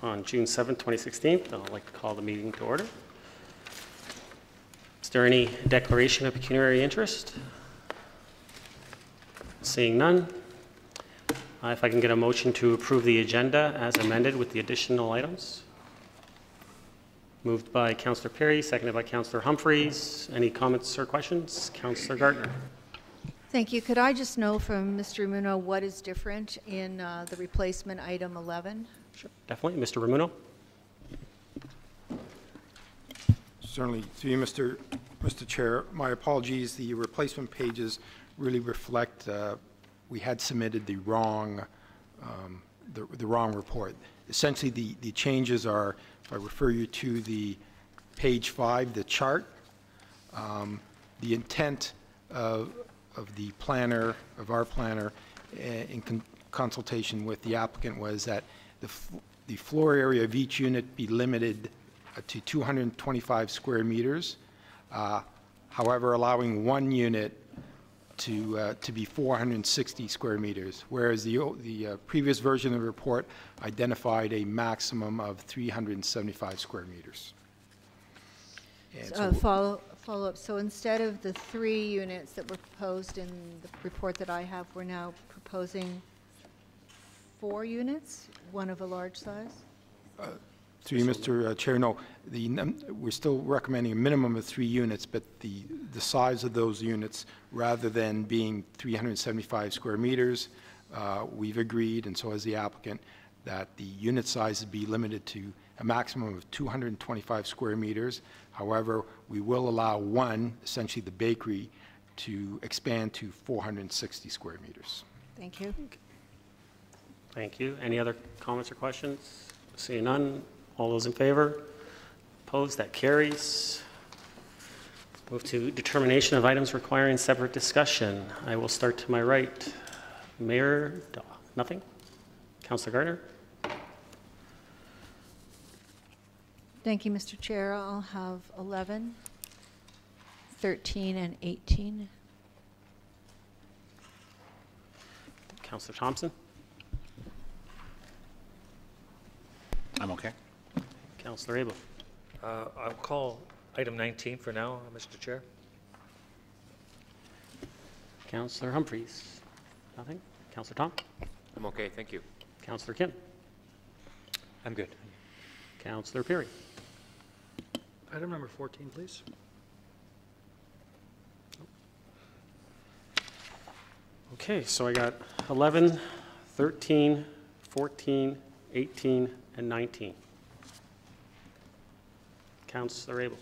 On June 7, 2016, I'd like to call the meeting to order. Is there any declaration of pecuniary interest? Seeing none, if I can get a motion to approve the agenda as amended with the additional items. Moved by Councillor Perry, seconded by Councillor Humphreys. Any comments or questions? Councillor Gardner. Thank you. Could I just know from Mr. Ramuno what is different in the replacement item 11? Sure, definitely. Mr. Ramuno. Certainly. Through you, Mr. Chair, my apologies. The replacement pages really reflect we had submitted the wrong report. Essentially, the changes are, if I refer you to the page 5, the chart, the intent of the planner, of our planner, in consultation with the applicant was that the floor area of each unit be limited to 225 square meters, however allowing one unit to be 460 square meters, whereas the previous version of the report identified a maximum of 375 square meters. Follow up. So instead of the 3 units that were proposed in the report that I have, we're now proposing 4 units, one of a large size? Through you, Mr. Chair, no. We're still recommending a minimum of 3 units, but the size of those units, rather than being 375 square meters, we've agreed, and so has the applicant, that the unit size be limited to a maximum of 225 square meters. However, we will allow one, essentially the bakery, to expand to 460 square meters. Thank you. Thank you. Any other comments or questions? Seeing none, all those in favor? Opposed? That carries. Move to determination of items requiring separate discussion. I will start to my right. Mayor Daw. Nothing? Councillor Gardner? Thank you, Mr. Chair. I'll have 11, 13, and 18. Councillor Thompson? I'm okay. Councillor Abel? I'll call item 19 for now, Mr. Chair. Councillor Humphreys? Nothing? Councillor Tom? I'm okay, thank you. Councillor Kim? I'm good. Councillor Perry? Item number 14, please. Okay, so I got 11, 13, 14, 18, and 19. Councillor Abel.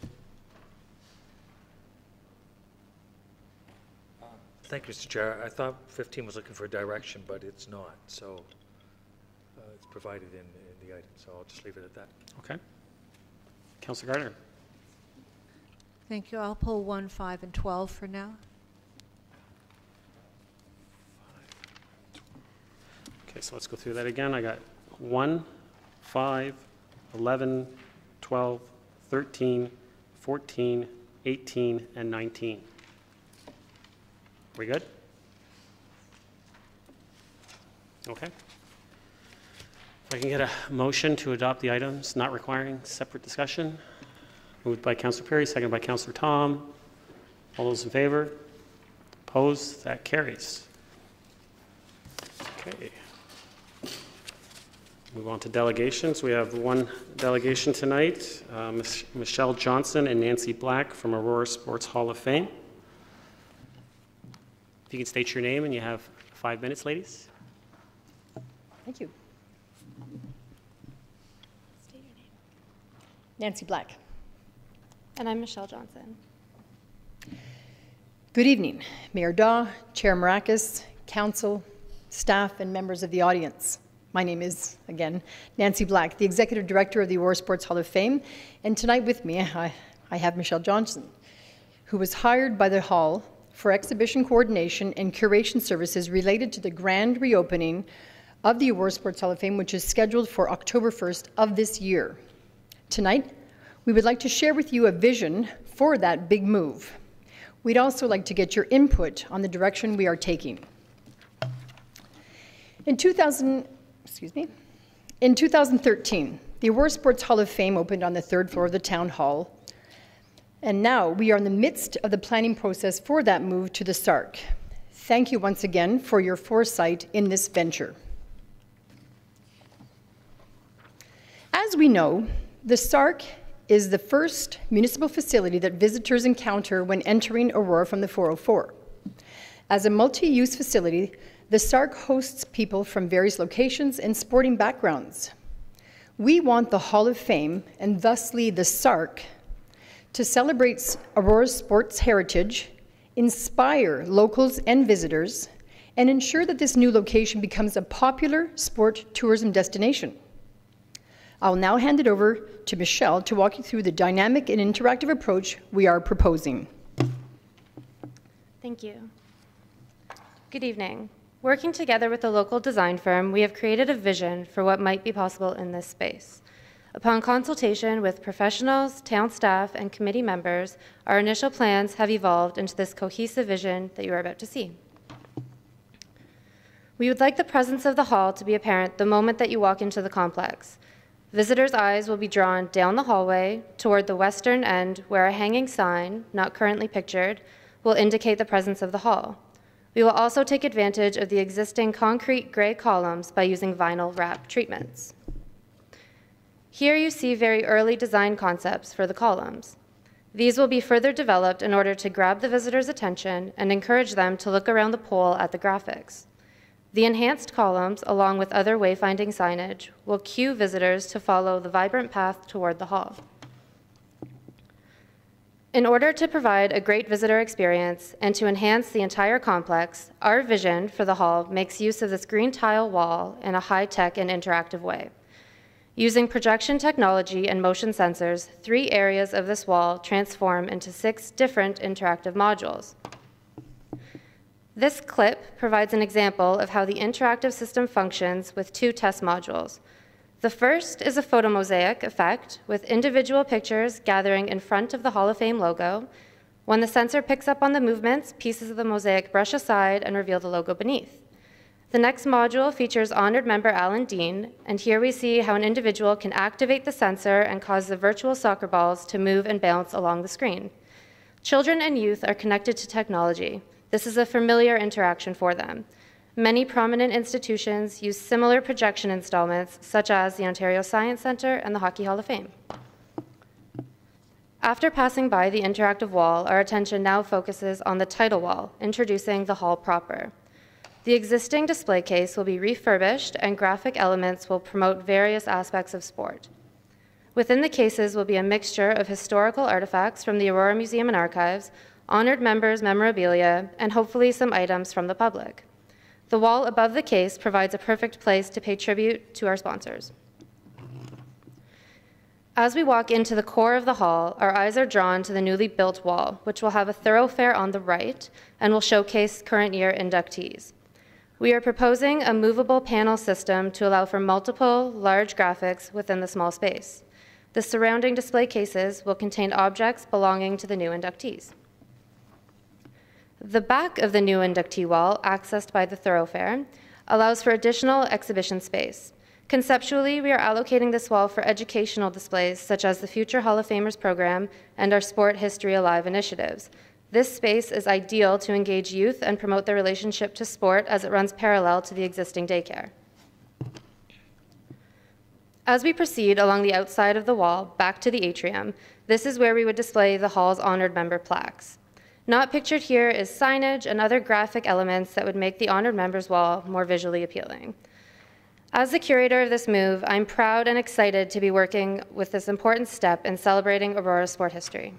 Thank you, Mr. Chair. I thought 15 was looking for direction, but it's not. So it's provided in the item, so I'll just leave it at that. Okay. Councillor Gardner. Thank you. I'll pull 1, 5, and 12 for now. Okay, so let's go through that again. I got 1, 5, 11, 12, 13, 14, 18, and 19. We good? Okay. If I can get a motion to adopt the items not requiring separate discussion. Moved by Councillor Perry, seconded by Councillor Tom. All those in favor? Opposed? That carries. Okay. Move on to delegations. We have one delegation tonight, Michelle Johnson and Nancy Black from Aurora Sports Hall of Fame. If you can state your name, and you have 5 minutes, ladies. Thank you. State your name. Nancy Black. And I'm Michelle Johnson. Good evening, Mayor Daw, Chair Marakis, Council, staff, and members of the audience. My name is, again, Nancy Black, the Executive Director of the Aurora Sports Hall of Fame. And tonight with me, I have Michelle Johnson, who was hired by the Hall for exhibition coordination and curation services related to the grand reopening of the Aurora Sports Hall of Fame, which is scheduled for October 1st of this year. Tonight, we would like to share with you a vision for that big move. We'd also like to get your input on the direction we are taking. In 2013, The Aurora Sports Hall of Fame opened on the 3rd floor of the Town Hall, and now we are in the midst of the planning process for that move to the SARC. Thank you once again for your foresight in this venture. As we know, the SARC is the first municipal facility that visitors encounter when entering Aurora from the 404. As a multi-use facility, the SARC hosts people from various locations and sporting backgrounds. We want the Hall of Fame, and thusly the SARC, to celebrate Aurora's sports heritage, inspire locals and visitors, and ensure that this new location becomes a popular sport tourism destination. I'll now hand it over to Michelle to walk you through the dynamic and interactive approach we are proposing. Thank you. Good evening. Working together with a local design firm, we have created a vision for what might be possible in this space. Upon consultation with professionals, town staff, and committee members, our initial plans have evolved into this cohesive vision that you are about to see. We would like the presence of the hall to be apparent the moment that you walk into the complex. Visitors' eyes will be drawn down the hallway toward the western end where a hanging sign, not currently pictured, will indicate the presence of the hall. We will also take advantage of the existing concrete gray columns by using vinyl wrap treatments. Here you see very early design concepts for the columns. These will be further developed in order to grab the visitor's attention and encourage them to look around the pole at the graphics. The enhanced columns, along with other wayfinding signage, will cue visitors to follow the vibrant path toward the hall. In order to provide a great visitor experience and to enhance the entire complex, our vision for the hall makes use of this green tile wall in a high-tech and interactive way. Using projection technology and motion sensors, 3 areas of this wall transform into 6 different interactive modules. This clip provides an example of how the interactive system functions with 2 test modules. The first is a photomosaic effect with individual pictures gathering in front of the Hall of Fame logo. When the sensor picks up on the movements, pieces of the mosaic brush aside and reveal the logo beneath. The next module features honored member Alan Dean, and here we see how an individual can activate the sensor and cause the virtual soccer balls to move and bounce along the screen. Children and youth are connected to technology. This is a familiar interaction for them. Many prominent institutions use similar projection installments, such as the Ontario Science Centre and the Hockey Hall of Fame. After passing by the interactive wall, our attention now focuses on the title wall, introducing the hall proper. The existing display case will be refurbished, and graphic elements will promote various aspects of sport. Within the cases will be a mixture of historical artifacts from the Aurora Museum and Archives, honored members' memorabilia, and hopefully some items from the public. The wall above the case provides a perfect place to pay tribute to our sponsors. As we walk into the core of the hall, our eyes are drawn to the newly built wall, which will have a thoroughfare on the right and will showcase current year inductees. We are proposing a movable panel system to allow for multiple large graphics within the small space. The surrounding display cases will contain objects belonging to the new inductees. The back of the new inductee wall, accessed by the thoroughfare, allows for additional exhibition space. Conceptually, we are allocating this wall for educational displays such as the Future Hall of Famers program and our Sport History Alive initiatives. This space is ideal to engage youth and promote their relationship to sport as it runs parallel to the existing daycare. As we proceed along the outside of the wall back to the atrium, this is where we would display the hall's honored member plaques. Not pictured here is signage and other graphic elements that would make the honored members wall more visually appealing. As the curator of this move, I'm proud and excited to be working with this important step in celebrating Aurora's sport history.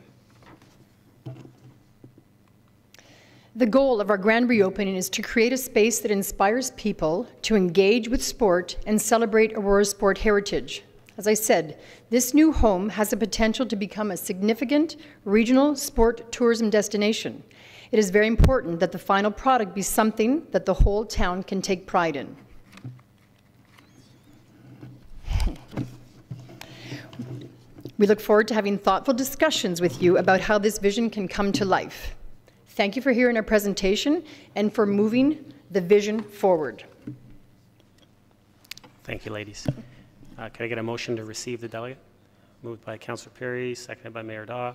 The goal of our grand reopening is to create a space that inspires people to engage with sport and celebrate Aurora's sport heritage. As I said, this new home has the potential to become a significant regional sport tourism destination. It is very important that the final product be something that the whole town can take pride in. We look forward to having thoughtful discussions with you about how this vision can come to life. Thank you for hearing our presentation and for moving the vision forward. Thank you, ladies. Can I get a motion to receive the delegate? Moved by Councillor Perry, seconded by Mayor Daw.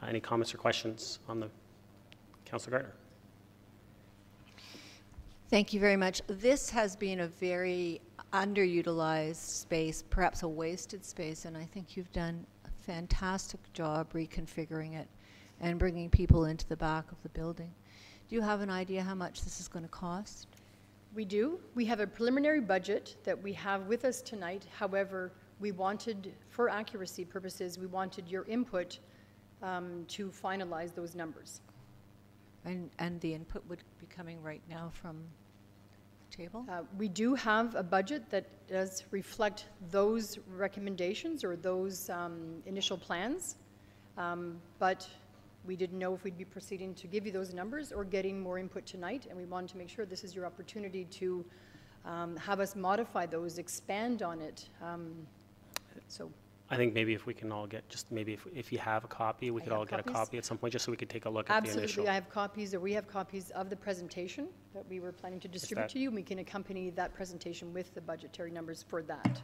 Any comments or questions on the Councillor Gardner? Thank you very much. This has been a very underutilized space, perhaps a wasted space, and I think you've done a fantastic job reconfiguring it and bringing people into the back of the building. Do you have an idea how much this is going to cost? We do. We have a preliminary budget that we have with us tonight. However, we wanted, for accuracy purposes, we wanted your input to finalize those numbers. And the input would be coming right now from the table? We do have a budget that does reflect those recommendations or those initial plans, but we didn't know if we'd be proceeding to give you those numbers or getting more input tonight, and we wanted to make sure this is your opportunity to have us modify those, expand on it. So I think maybe if we can all get, just maybe if you have a copy, we could all get a copy at some point, just so we could take a look at the initial. absolutely, I have copies, or we have copies of the presentation that we were planning to distribute to you, and we can accompany that presentation with the budgetary numbers for that.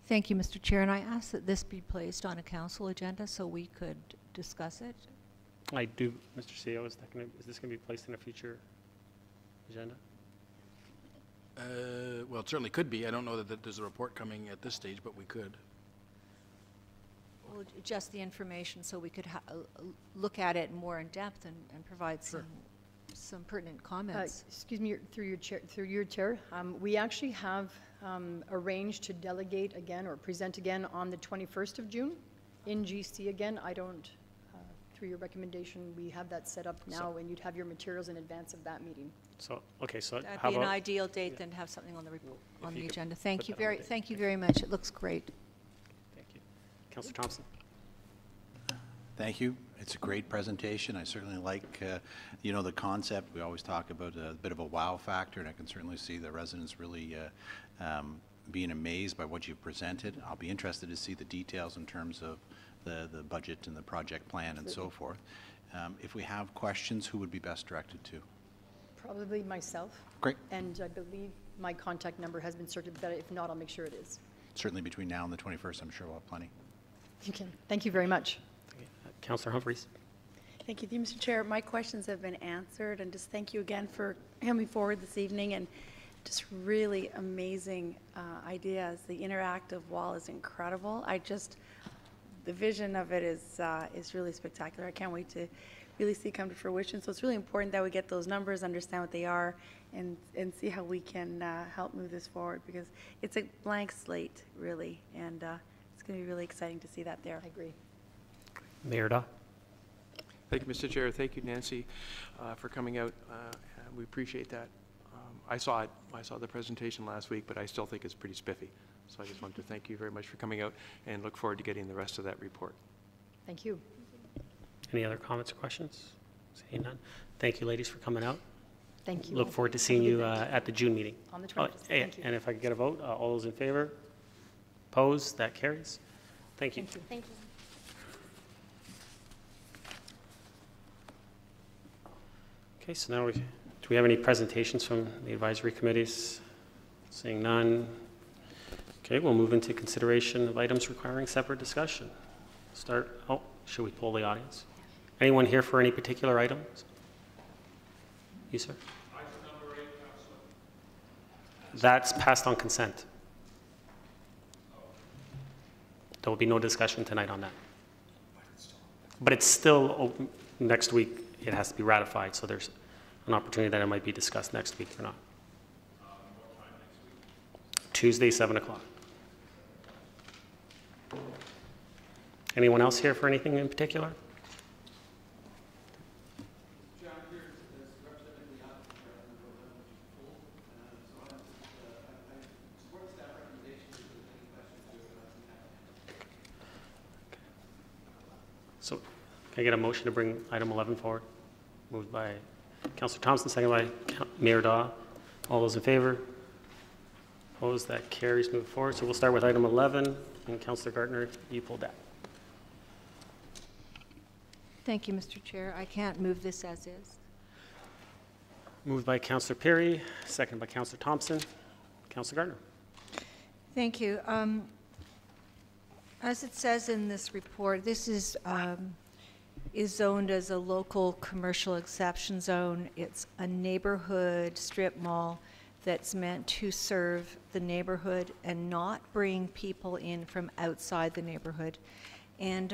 Thank you, Mr. Chair, and I ask that this be placed on a council agenda so we could discuss it. I do, Mr. CEO, is this going to be placed in a future agenda? Well, it certainly could be. I don't know that there's a report coming at this stage, but we could. Well, just the information so we could look at it more in depth and provide some pertinent comments. Excuse me, through your chair, we actually have arranged to delegate again or present again on the 21st of June in GC again. I don't, through your recommendation, we have that set up now, and you'd have your materials in advance of that meeting. So, okay, so That'd how be an about, ideal date then to have something on the agenda. put Thank you that on the thank you very much. It looks great. thank you. Councillor Thompson? Thank you. It's a great presentation. I certainly like, the concept. We always talk about a bit of a wow factor, and I can certainly see the residents really being amazed by what you've presented. I'll be interested to see the details in terms of the budget and the project plan and so forth. If we have questions, who would be best directed to? Probably myself. Great. And I believe my contact number has been circulated, but if not, I'll make sure it is. Certainly between now and the 21st, I'm sure we'll have plenty. Okay. Thank you very much. Councillor Humphreys? Thank you, Mr. Chair. My questions have been answered, and just thank you again for coming forward this evening, and just really amazing ideas. The interactive wall is incredible. The vision of it is really spectacular. I can't wait to really see it come to fruition. So it's really important that we get those numbers, understand what they are, and see how we can help move this forward, because it's a blank slate, really, and it's going to be really exciting to see that there. I agree. Mayor Daw? Thank you, Mr. Chair. Thank you, Nancy, for coming out. We appreciate that. I saw the presentation last week, but I still think it's pretty spiffy. So I just want to thank you very much for coming out and look forward to getting the rest of that report. Thank you. Any other comments or questions? Seeing none. Thank you, ladies, for coming out. Thank you. Look forward to seeing you at the June meeting. On the 21st. Thank you. And if I could get a vote, all those in favor? Opposed? That carries. Thank you. Thank you. Thank you. Okay, so now do we have any presentations from the advisory committees? Seeing none. Okay, we'll move into consideration of items requiring separate discussion. Should we poll the audience? Anyone here for any particular items? You, sir? Item number 8, Councillor. That's passed on consent. There will be no discussion tonight on that. But it's still open. Next week, it has to be ratified, so there's an opportunity that it might be discussed next week or not. What time next week? Tuesday, 7 o'clock. Anyone else here for anything in particular? So can I get a motion to bring item 11 forward? Moved by Councillor Thompson, second by Mayor Daw. All those in favor? Opposed? That carries. Move forward. So we'll start with item 11, and Councillor Gardner, you pulled that. Thank you, Mr. Chair. I can't move this as is. Moved by Councillor Perry, second by Councillor Thompson. Councillor Gardner. Thank you. As it says in this report, this is zoned as a local commercial exception zone. It's a neighborhood strip mall that's meant to serve the neighborhood and not bring people in from outside the neighborhood. And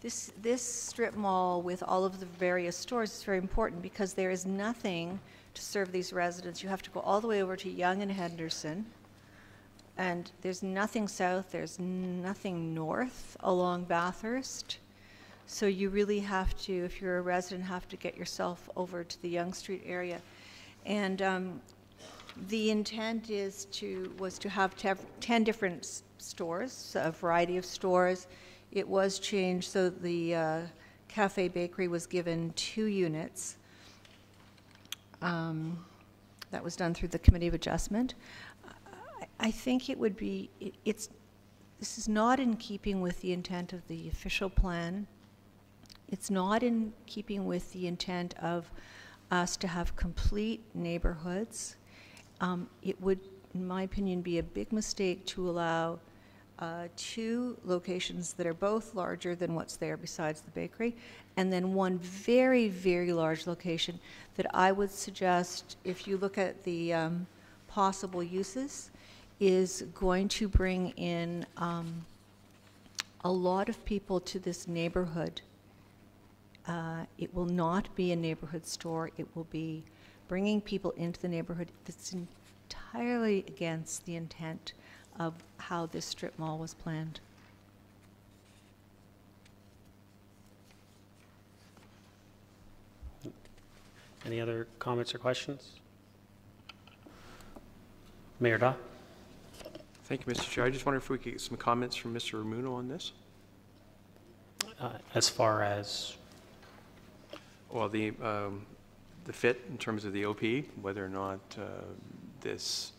this strip mall with all of the various stores is very important because there is nothing to serve these residents. You have to go all the way over to Yonge and Henderson, and there's nothing south, there's nothing north along Bathurst. So you really have to, if you're a resident, have to get yourself over to the Yonge Street area. And the intent was to have 10 different stores, a variety of stores. It was changed so the Cafe Bakery was given 2 units. That was done through the Committee of Adjustment. I think it would be, this is not in keeping with the intent of the official plan. It's not in keeping with the intent of us to have complete neighborhoods. It would, in my opinion, be a big mistake to allow 2 locations that are both larger than what's there besides the bakery, and then one very, very large location that I would suggest, if you look at the possible uses, is going to bring in a lot of people to this neighborhood. It will not be a neighborhood store. It will be bringing people into the neighborhood. That's entirely against the intent of how this strip mall was planned. Any other comments or questions? Mayor Daw? Thank you, Mr. Chair. I just wonder if we could get some comments from Mr. Ramuno on this. As far as? Well, the fit in terms of the OP, whether or not this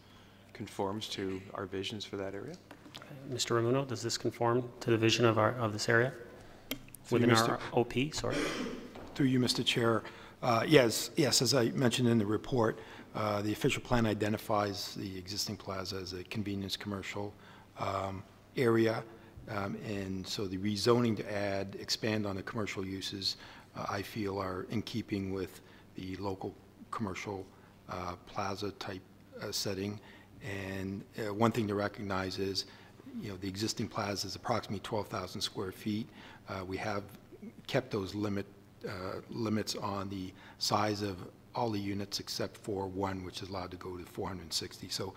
conforms to our visions for that area. Mr. Ramuno, does this conform to the vision of this area? Within our OP, sorry. Through you, Mr. Chair. Yes, as I mentioned in the report, the official plan identifies the existing plaza as a convenience commercial area, and so the rezoning to expand on the commercial uses, I feel are in keeping with the local commercial plaza type setting. And one thing to recognize is, the existing plaza is approximately 12,000 square feet. We have kept those limits on the size of all the units except for one, which is allowed to go to 460. So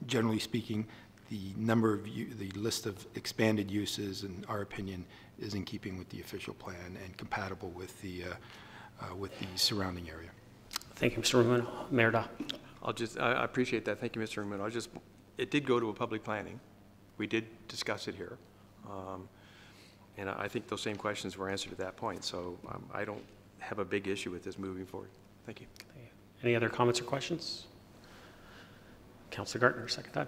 generally speaking, the list of expanded uses, in our opinion, is in keeping with the official plan and compatible with the surrounding area. Thank you, Mr. Ramuno. Mayor Daw. I appreciate that. Thank you, Mr. Ramuno. It did go to a public planning. We did discuss it here. And I think those same questions were answered at that point. So I don't have a big issue with this moving forward. Thank you. Any other comments or questions? Councillor Gartner, second time.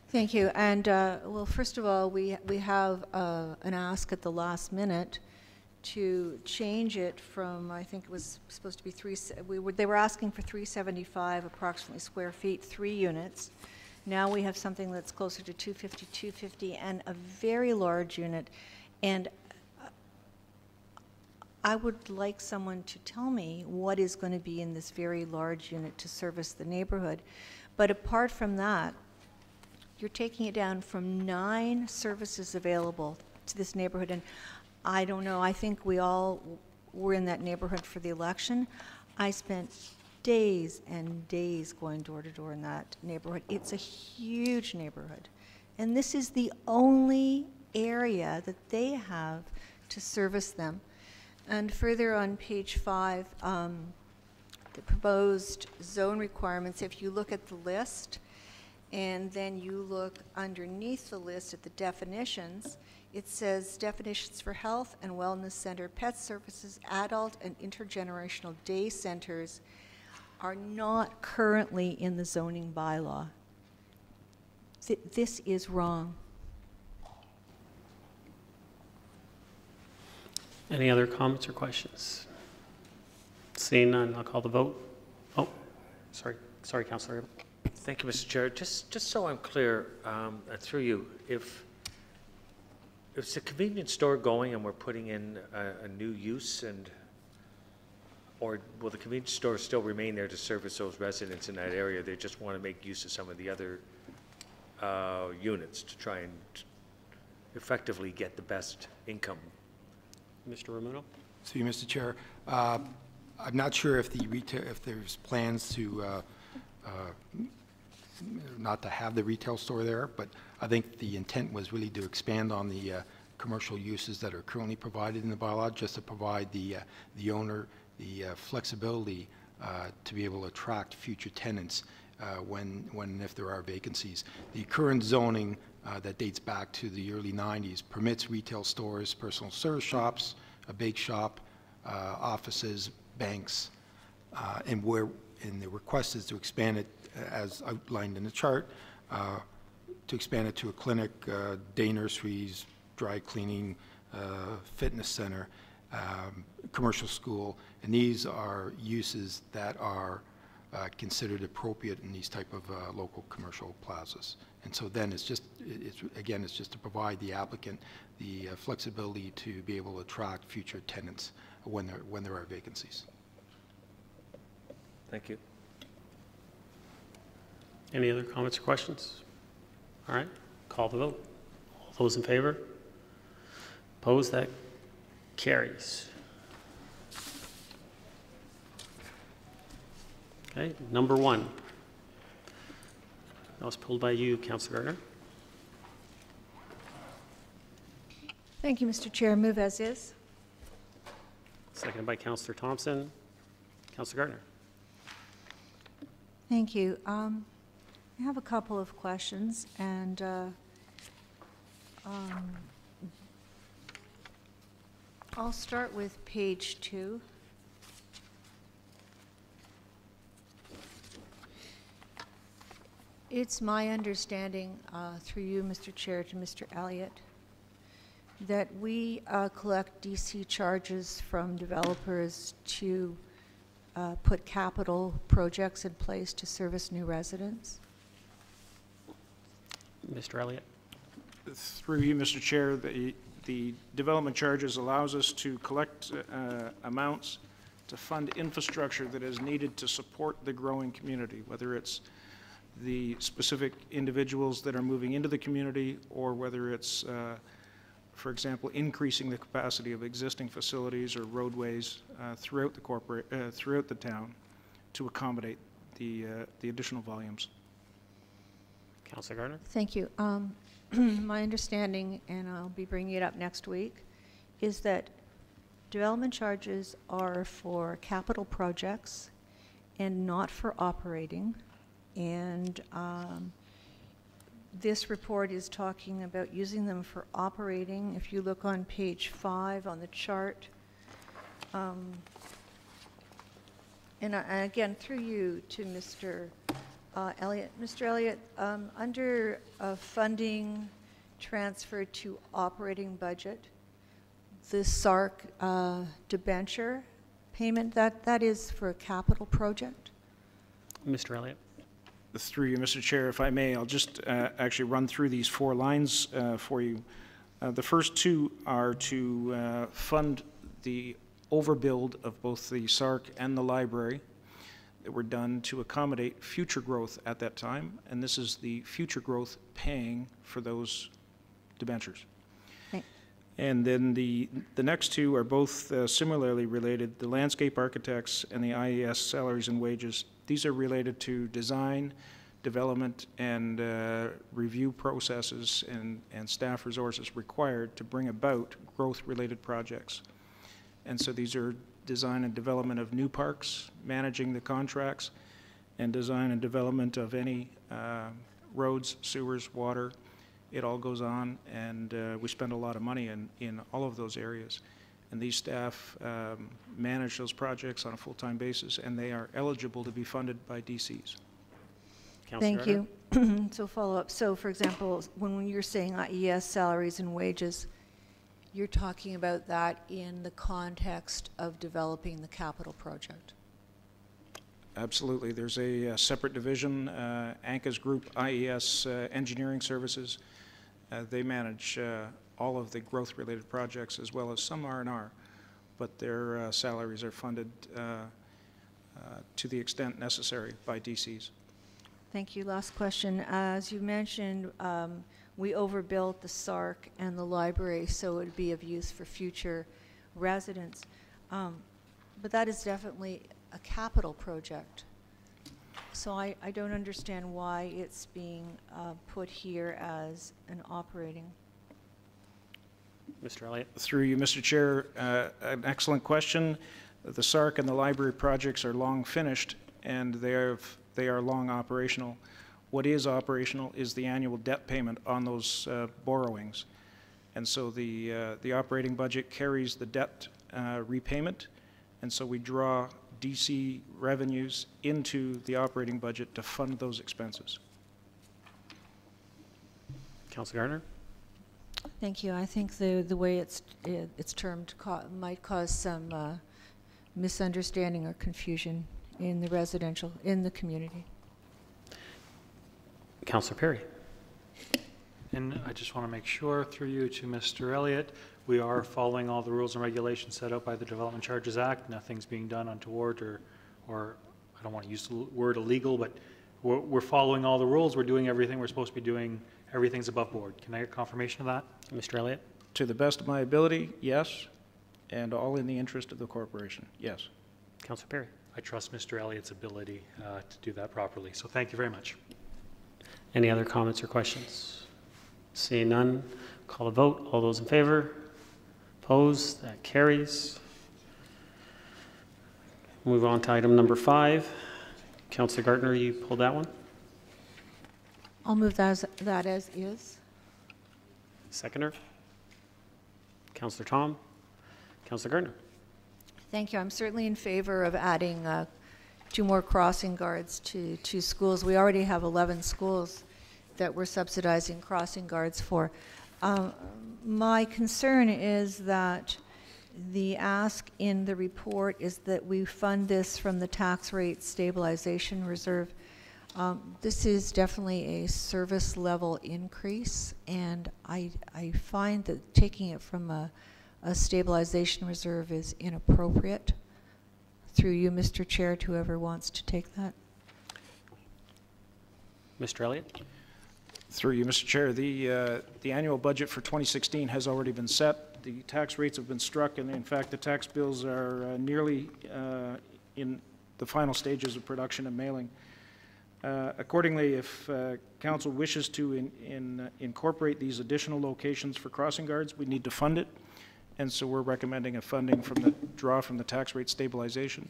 Thank you. And well, first of all, we have an ask at the last minute to change it from, I think it was supposed to be they were asking for 375 approximately square feet, 3 units. Now we have something that's closer to 250, and a very large unit. And I would like someone to tell me what is going to be in this very large unit to service the neighborhood. But apart from that, you're taking it down from 9 services available to this neighborhood. And I don't know, I think we all were in that neighborhood for the election. I spent days and days going door to door in that neighborhood. It's a huge neighborhood. And this is the only area that they have to service them. And further on page 5, the proposed zone requirements, if you look at the list, and then you look underneath the list at the definitions, it says definitions for health and wellness center, pet services, adult and intergenerational day centers are not currently in the zoning bylaw. This is wrong. Any other comments or questions? Seeing none, I'll call the vote. Oh, sorry, Councillor. Thank you, Mr. Chair. Just so I'm clear, through you, if it's a convenience store going and we're putting in a new use, or will the convenience store still remain there to service those residents in that area? They just want to make use of some of the other units to try and effectively get the best income. Mr. Ramuno? See you, Mr. Chair. I'm not sure if if there's plans to not to have the retail store there, but I think the intent was really to expand on the commercial uses that are currently provided in the bylaw, just to provide the owner the flexibility to be able to attract future tenants when and if there are vacancies. The current zoning that dates back to the early 90s permits retail stores, personal service shops, a bake shop, offices, banks, and the request is to expand it as outlined in the chart, to expand it to a clinic, day nurseries, dry cleaning, fitness center, commercial school, and these are uses that are considered appropriate in these type of local commercial plazas. And so then it's just to provide the applicant the flexibility to be able to attract future tenants when there are vacancies. Thank you. Any other comments or questions? All right, call the vote. All those in favor? Opposed? That carries. Okay, number 1. That was pulled by you, Councillor Gardner. Thank you, Mr. Chair. Move as is. Seconded by Councillor Thompson. Councillor Gardner. Thank you. I have a couple of questions, and I'll start with page 2. It's my understanding, through you, Mr. Chair, to Mr. Elliott, that we collect DC charges from developers to put capital projects in place to service new residents. Mr. Elliott. Through you, Mr. Chair, the development charges allows us to collect amounts to fund infrastructure that is needed to support the growing community, whether it's the specific individuals that are moving into the community, or whether it's, for example, increasing the capacity of existing facilities or roadways throughout the town to accommodate the additional volumes. Councillor Gardner. Thank you. My understanding, and I'll be bringing it up next week, is that development charges are for capital projects and not for operating. And this report is talking about using them for operating. If you look on page 5 on the chart, and again, through you to Mr. Elliott. Mr. Elliott, under funding transfer to operating budget, the SARC debenture payment, that is for a capital project? Mr. Elliott. Through you, Mr. Chair, if I may, I'll just actually run through these 4 lines for you. The first 2 are to fund the overbuild of both the SARC and the library that were done to accommodate future growth at that time, and this is the future growth paying for those debentures. Okay. And then the next 2 are both similarly related, the landscape architects and the IES salaries and wages. These are related to design, development, and review processes and staff resources required to bring about growth-related projects. And so these are design and development of new parks, managing the contracts, and design and development of any roads, sewers, water. It all goes on, and we spend a lot of money in all of those areas. And these staff manage those projects on a full-time basis, and they are eligible to be funded by DCs. Thank you. So follow up. So for example, when you're saying IES salaries and wages, you're talking about that in the context of developing the capital project? Absolutely. There's a separate division, ANCA's group, IES Engineering Services. They manage all of the growth-related projects as well as some R&R, but their salaries are funded to the extent necessary by DCs. Thank you. Last question. As you mentioned, we overbuilt the SARC and the library, so it would be of use for future residents. But that is definitely a capital project. So I don't understand why it's being put here as an operating. Mr. Elliott. Through you, Mr. Chair, an excellent question. The SARC and the library projects are long finished, and they are long operational. What is operational is the annual debt payment on those borrowings. And so the operating budget carries the debt repayment, and so we draw DC revenues into the operating budget to fund those expenses. Councilor Gardner. Thank you. I think the way it's termed might cause some misunderstanding or confusion in the community. Councilor Perry. And I just want to make sure, through you to Mr. Elliott, we are following all the rules and regulations set out by the Development Charges Act. Nothing's being done untoward or I don't want to use the word illegal, but we're following all the rules. We're doing everything we're supposed to be doing. Everything's above board. Can I get confirmation of that? Mr. Elliott? To the best of my ability, yes, and all in the interest of the corporation, yes. Councilor Perry. I trust Mr. Elliott's ability to do that properly. So thank you very much. Any other comments or questions? Seeing none, call a vote. All those in favor? Opposed? That carries. Move on to item number 5. Councilor Gardner, you pulled that one? I'll move that as is. Seconder? Councilor Tom? Councilor Gardner? Thank you. I'm certainly in favor of adding 2 more crossing guards to 2 schools. We already have 11 schools that we're subsidizing crossing guards for. My concern is that the ask in the report is that we fund this from the tax rate stabilization reserve. This is definitely a service level increase, and I find that taking it from a stabilization reserve is inappropriate. Through you, Mr. Chair, to whoever wants to take that. Mr. Elliott? Through you, Mr. Chair, the annual budget for 2016 has already been set. The tax rates have been struck, and in fact, the tax bills are nearly in the final stages of production and mailing. Accordingly, if council wishes to incorporate these additional locations for crossing guards, we need to fund it, and so we're recommending a funding from the draw from the tax rate stabilization.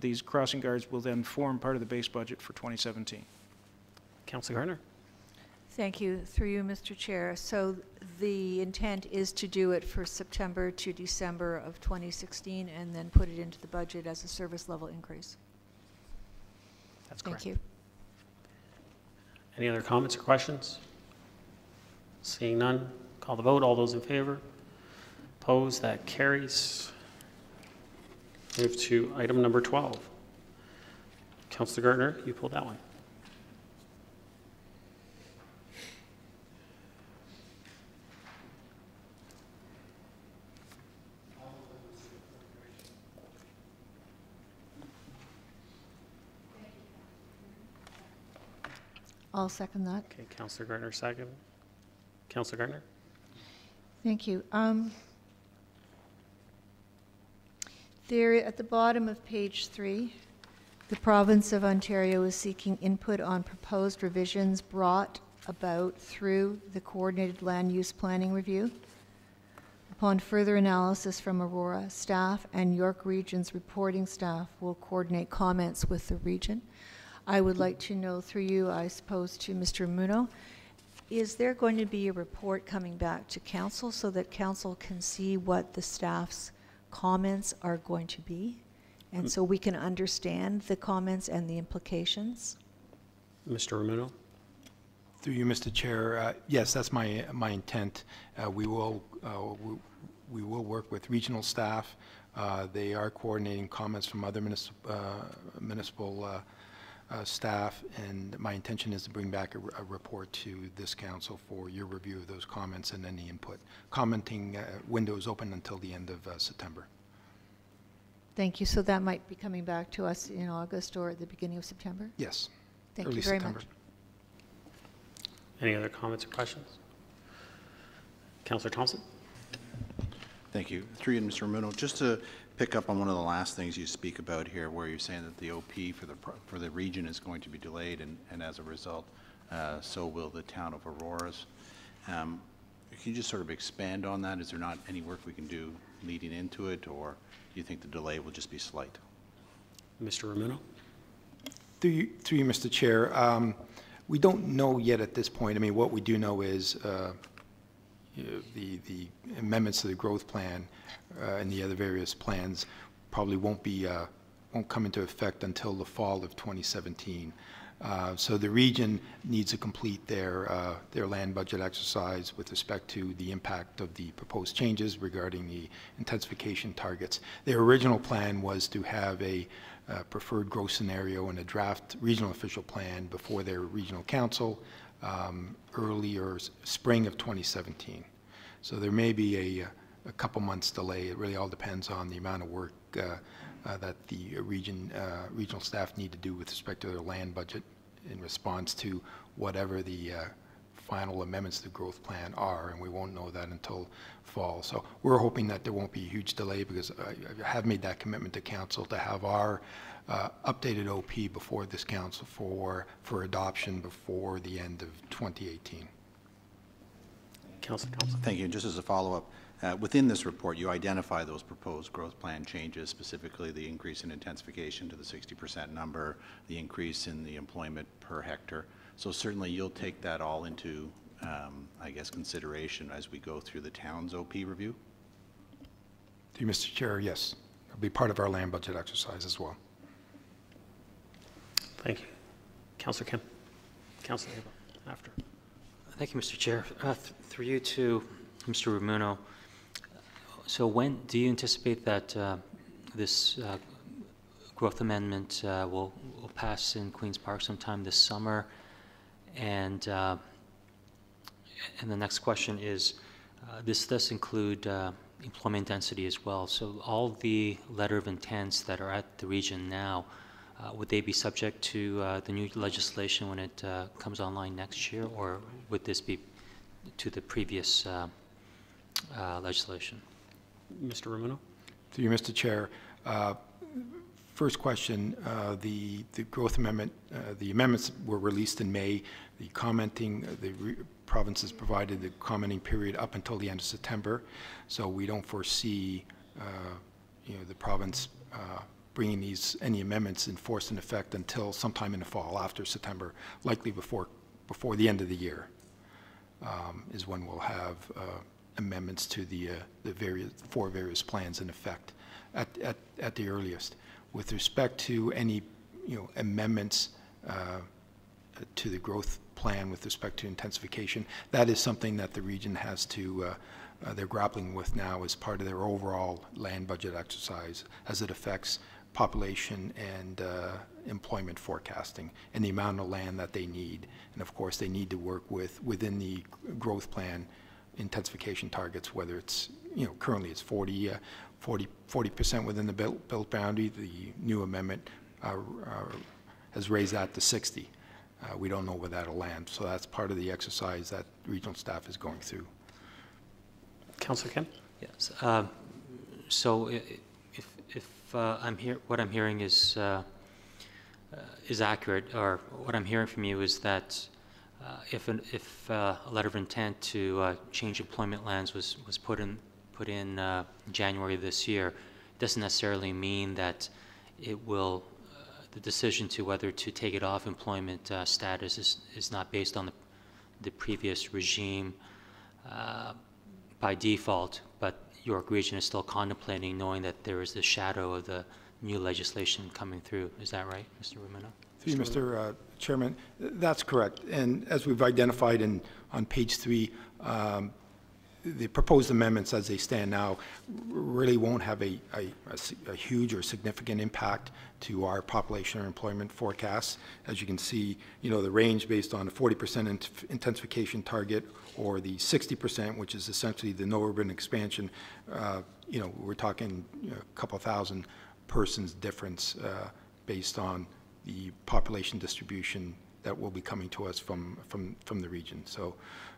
These crossing guards will then form part of the base budget for 2017. Councilor Gardner? Thank you. Through you, Mr. Chair. So the intent is to do it for September to December of 2016 and then put it into the budget as a service level increase. That's correct. Thank you. Any other comments or questions? Seeing none, call the vote. All those in favor? Opposed? That carries. Move to item number 12. Councilor Gardner, you pulled that one. I'll second that. Okay, Councilor Gardner, second. Councilor Gardner? Thank you. There, at the bottom of page 3, the province of Ontario is seeking input on proposed revisions brought about through the coordinated land use planning review. Upon further analysis from Aurora staff and York Region's reporting staff will coordinate comments with the region. I would like to know through you, I suppose, to Mr. Muno, is there going to be a report coming back to council so that council can see what the staff's comments are going to be, and so we can understand the comments and the implications? Mr. Ramuno? Through you, Mr. Chair, yes, that's my intent. We will work with regional staff They are coordinating comments from other municipal staff, and my intention is to bring back a report to this council for your review of those comments and any input. Commenting window is open until the end of September. Thank you. So that might be coming back to us in August or at the beginning of September? Yes. Thank Early you very September. much. Any other comments or questions? Councillor Thompson? Thank you. Through you, Mr. Ramuno, just to pick up on one of the last things you speak about here, where you're saying that the OP for the region is going to be delayed, and as a result, so will the town of Aurora's. Can you just sort of expand on that? Is there not any work we can do leading into it, or do you think the delay will just be slight? Mr. Ramuno? Through you, Mr. Chair, we don't know yet at this point. I mean, what we do know is the amendments to the growth plan and the other various plans probably won't come into effect until the fall of 2017. So the region needs to complete their land budget exercise with respect to the impact of the proposed changes regarding the intensification targets. Their original plan was to have a preferred growth scenario and a draft regional official plan before their regional council early or spring of 2017. So there may be a couple months delay. It really all depends on the amount of work that the regional staff need to do with respect to their land budget in response to whatever the final amendments to the growth plan are, and we won't know that until fall. So we're hoping that there won't be a huge delay, because I have made that commitment to council to have our updated OP before this council for adoption before the end of 2018. Councillor Thompson. Thank you. Just as a follow-up, within this report, you identify those proposed growth plan changes, specifically the increase in intensification to the 60% number, the increase in the employment per hectare. So certainly you'll take that all into, I guess, consideration as we go through the town's OP review? To you, Mr. Chair, yes. It'll be part of our land budget exercise as well. Thank you. Councillor Kim. Councillor Abel, after. Thank you, Mr. Chair. Through you to Mr. Ramuno. So when do you anticipate that this growth amendment will pass in Queen's Park sometime this summer? And the next question is, this does include employment density as well. So all the letter of intents that are at the region now, would they be subject to the new legislation when it comes online next year, or would this be to the previous legislation? Mr. Ramuno. To you, Mr. Chair. First question, the growth amendment, the amendments were released in May. The commenting, the provinces provided the commenting period up until the end of September. So we don't foresee, the province bringing any amendments in force and effect until sometime in the fall, after September, likely before the end of the year, is when we'll have amendments to the various plans in effect at the earliest. With respect to any amendments to the growth plan with respect to intensification, that is something that the region has to they're grappling with now as part of their overall land budget exercise, as it affects population and employment forecasting and the amount of land that they need. And of course, they need to work within the growth plan intensification targets, whether it's, currently it's 40% within the built boundary. The new amendment has raised that to 60. We don't know where that'll land. So that's part of the exercise that regional staff is going through. Councillor Kim? Yes. So if what I'm hearing is accurate, or what I'm hearing from you is that if a letter of intent to change employment lands was put in January this year, it doesn't necessarily mean that it will. The decision to whether to take it off employment status is not based on the previous regime by default, but York Region is still contemplating, knowing that there is the shadow of the new legislation coming through. Is that right, Mr. Ramuno? Through you, Mr. Chairman, that's correct. And as we've identified on page 3, the proposed amendments as they stand now really won't have a huge or significant impact to our population or employment forecasts. As you can see, the range based on a 40% intensification target or the 60%, which is essentially the no urban expansion, we're talking a couple thousand persons difference based on the population distribution that will be coming to us from the region. So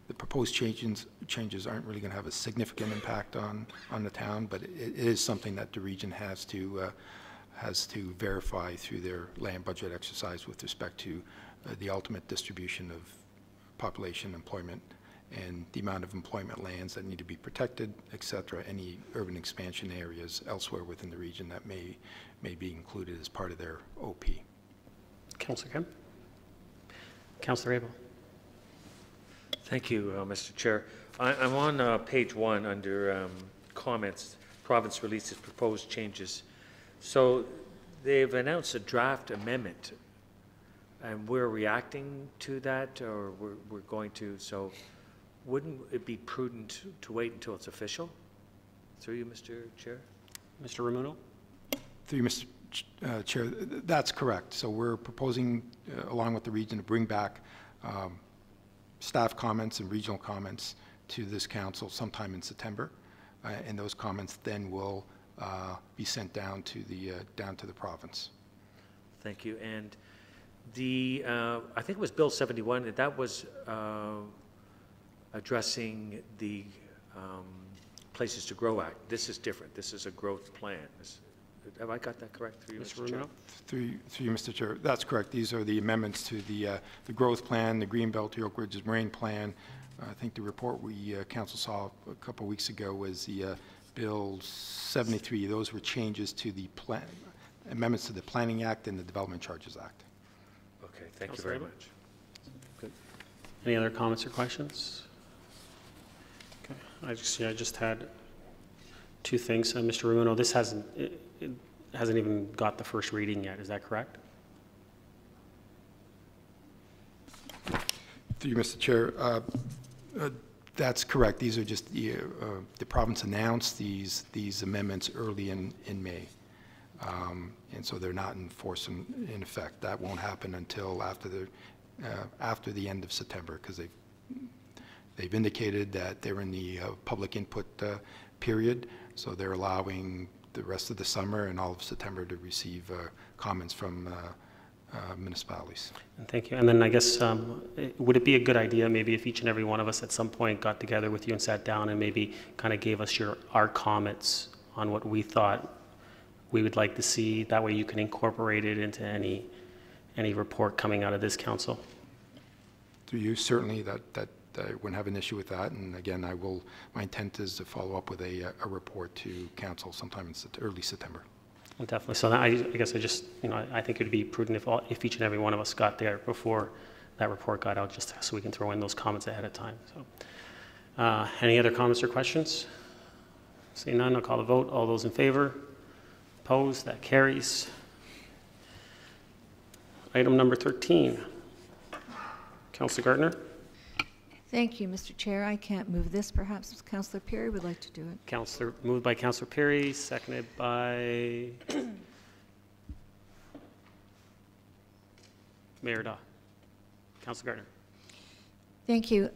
the proposed changes aren't really going to have a significant impact on the town, but it is something that the region has to verify through their land budget exercise with respect to the ultimate distribution of population, employment, and the amount of employment lands that need to be protected, et cetera, any urban expansion areas elsewhere within the region that may be included as part of their OP. Councillor Kemp. Councillor Abel. Thank you, Mr. Chair. I'm on page 1 under comments. Province releases proposed changes. So they've announced a draft amendment, and we're reacting to that, or we're going to. So wouldn't it be prudent to wait until it's official? Through you, Mr. Chair. Mr. Ramuno. Through you, Mr. Chair, that's correct. So we're proposing, along with the region, to bring back staff comments and regional comments to this council sometime in September, and those comments then will be sent down to the province. Thank you. And the I think it was Bill 71. That was addressing the Places to Grow Act. This is different. This is a growth plan. Have I got that correct through you, Mr. Chair? Through you, Mr. Chair. That's correct. These are the amendments to the growth plan, the Greenbelt to Oak Ridges Marine Plan. I think the report we council saw a couple of weeks ago was the Bill 73. Those were changes to the plan, amendments to the Planning Act and the Development Charges Act. Okay, thank you very much. Good. Any other comments or questions? Okay, I just had two things. Mr. Ramuno, this hasn't even got the first reading yet. Is that correct? Through you, Mr. Chair. That's correct. These are just the province announced these amendments early in May, and so they're not in force in effect. That won't happen until after the end of September, because they've indicated that they're in the public input period, so they're allowing the rest of the summer and all of September to receive comments from municipalities. Thank you. And then I guess, would it be a good idea maybe if each and every one of us at some point got together with you and sat down and maybe kind of gave us our comments on what we thought we would like to see? That way you can incorporate it into any report coming out of this council. Through you, certainly that I wouldn't have an issue with that. And again, my intent is to follow up with a report to council sometime in early September. Well, definitely. So I guess I think it would be prudent if each and every one of us got there before that report got out, just so we can throw in those comments ahead of time. So, any other comments or questions? Seeing none, I'll call the vote. All those in favor? Opposed? That carries. Item number 13. Councillor Gardner. Thank you, Mr. Chair. I can't move this. Perhaps Councillor Perry would like to do it. Moved by Councillor Perry, seconded by Mayor Daw. Councillor Gardner. Thank you.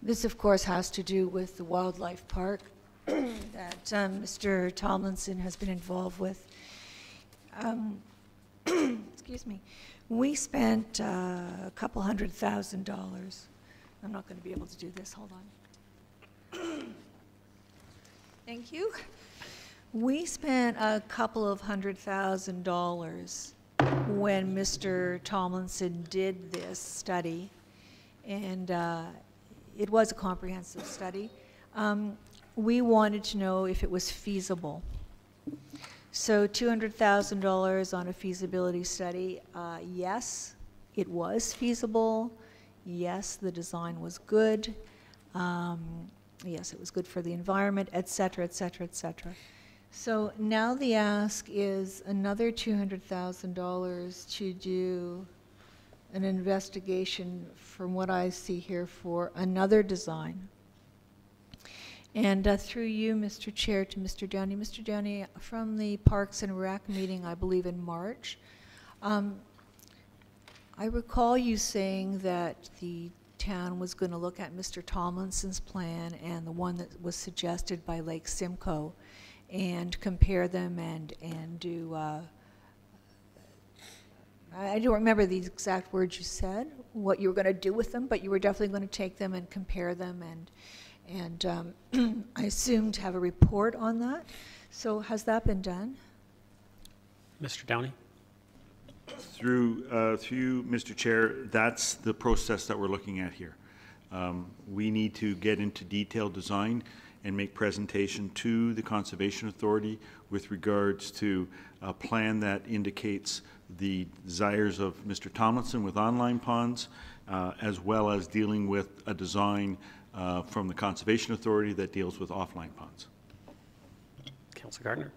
This, of course, has to do with the wildlife park that Mr. Tomlinson has been involved with. Excuse me. We spent a couple $100,000. I'm not going to be able to do this. Hold on. Thank you. We spent a couple of $100,000 when Mr. Tomlinson did this study, and it was a comprehensive study. We wanted to know if it was feasible. So $200,000 on a feasibility study, yes, it was feasible. Yes, the design was good. Yes, it was good for the environment, et cetera, et cetera, et cetera. So now the ask is another $200,000 to do an investigation, from what I see here, for another design. And through you, Mr. Chair, to Mr. Downey. Mr. Downey, from the Parks and Rec meeting, I believe in March, I recall you saying that the town was going to look at Mr. Tomlinson's plan and the one that was suggested by Lake Simcoe and compare them and do, I don't remember the exact words you said, what you were going to do with them, but you were definitely going to take them and compare them and I assume to have a report on that. So has that been done? Mr. Downey? Through you, Mr. Chair, that's the process that we're looking at here. We need to get into detailed design and make presentation to the Conservation Authority with regards to a plan that indicates the desires of Mr. Tomlinson with online ponds, as well as dealing with a design from the Conservation Authority that deals with offline ponds. Councillor Gardner?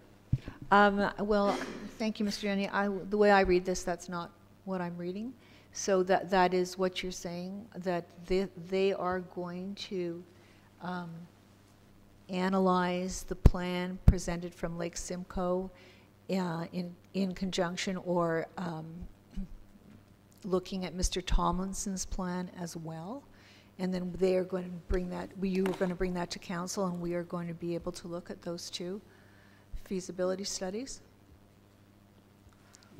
Well, thank you, Mr. Downey. The way I read this, that's not what I'm reading. So that is what you're saying, that they are going to analyze the plan presented from Lake Simcoe in conjunction or looking at Mr. Tomlinson's plan as well. And then they are going to bring that, you are going to bring that to council, and we are going to be able to look at those two feasibility studies.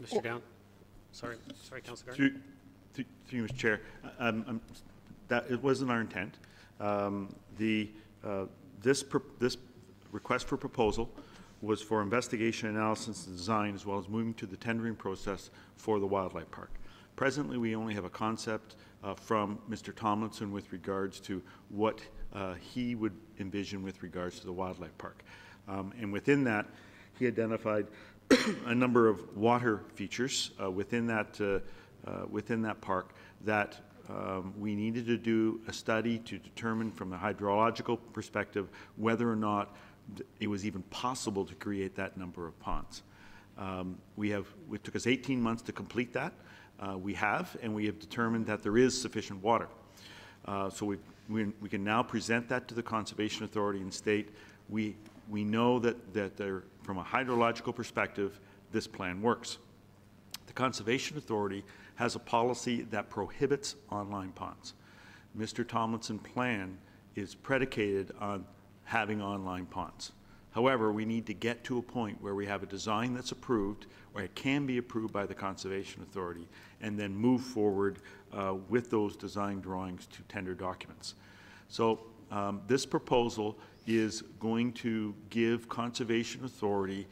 Mr. Down? Sorry, Councillor Gardner. Through you, Mr. Chair, that it wasn't our intent. This request for proposal was for investigation, analysis, and design, as well as moving to the tendering process for the wildlife park. Presently, we only have a concept from Mr. Tomlinson with regards to what he would envision with regards to the wildlife park. And within that, he identified a number of water features within that park that we needed to do a study to determine from the hydrological perspective whether or not it was even possible to create that number of ponds. It took us 18 months to complete that. We have determined that there is sufficient water. So we can now present that to the Conservation Authority and state we know that there, from a hydrological perspective, this plan works. The Conservation Authority has a policy that prohibits online ponds. Mr. Tomlinson's plan is predicated on having online ponds. However, we need to get to a point where we have a design that's approved, or it can be approved by the Conservation Authority, and then move forward with those design drawings to tender documents. So this proposal is going to give Conservation Authority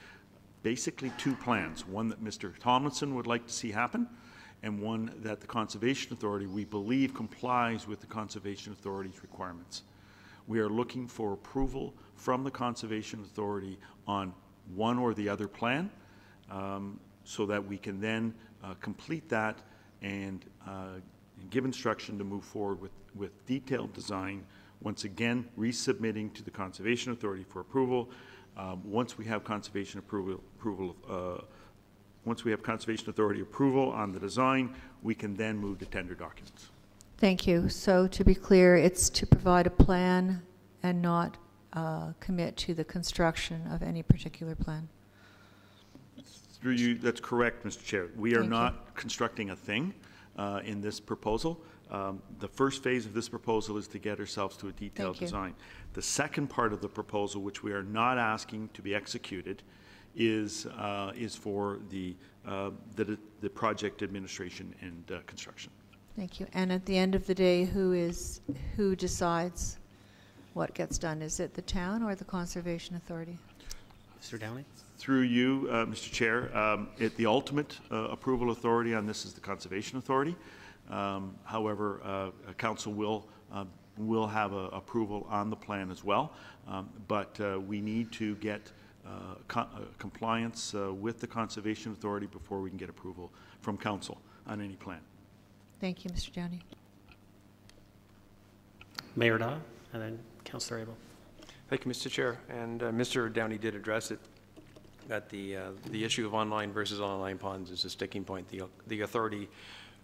basically two plans, one that Mr. Tomlinson would like to see happen, and one that the Conservation Authority, we believe, complies with the Conservation Authority's requirements. We are looking for approval from the Conservation Authority on one or the other plan so that we can then complete that and give instruction to move forward with detailed design, once again resubmitting to the Conservation Authority for approval. Once we have Conservation Authority approval on the design, we can then move to tender documents. Thank you. So to be clear, it's to provide a plan and not commit to the construction of any particular plan. Through you, that's correct, Mr. Chair. We are not constructing a thing in this proposal. The first phase of this proposal is to get ourselves to a detailed design. The second part of the proposal, which we are not asking to be executed, is for the project administration and construction. Thank you. And at the end of the day, who decides what gets done? Is it the town or the Conservation Authority? Mr. Downey? Through you, Mr. Chair, the ultimate approval authority on this is the Conservation Authority. However, Council will have approval on the plan as well, but we need to get compliance with the Conservation Authority before we can get approval from Council on any plan. Thank you, Mr. Downey. Mayor Daw, and then Councillor Abel. Thank you, Mr. Chair. And Mr. Downey did address it, that the issue of online versus online ponds is a sticking point. The authority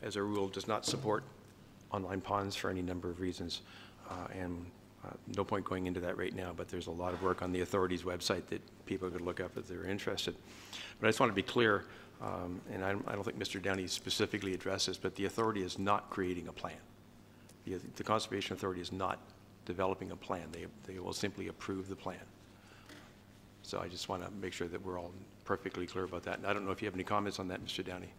as a rule, does not support online ponds for any number of reasons. No point going into that right now, but there's a lot of work on the authority's website that people could look up if they're interested. But I just want to be clear, and I don't think Mr. Downey specifically addressed this, but the authority is not creating a plan. The Conservation Authority is not developing a plan. They will simply approve the plan. So I just want to make sure that we're all perfectly clear about that. And I don't know if you have any comments on that, Mr. Downey.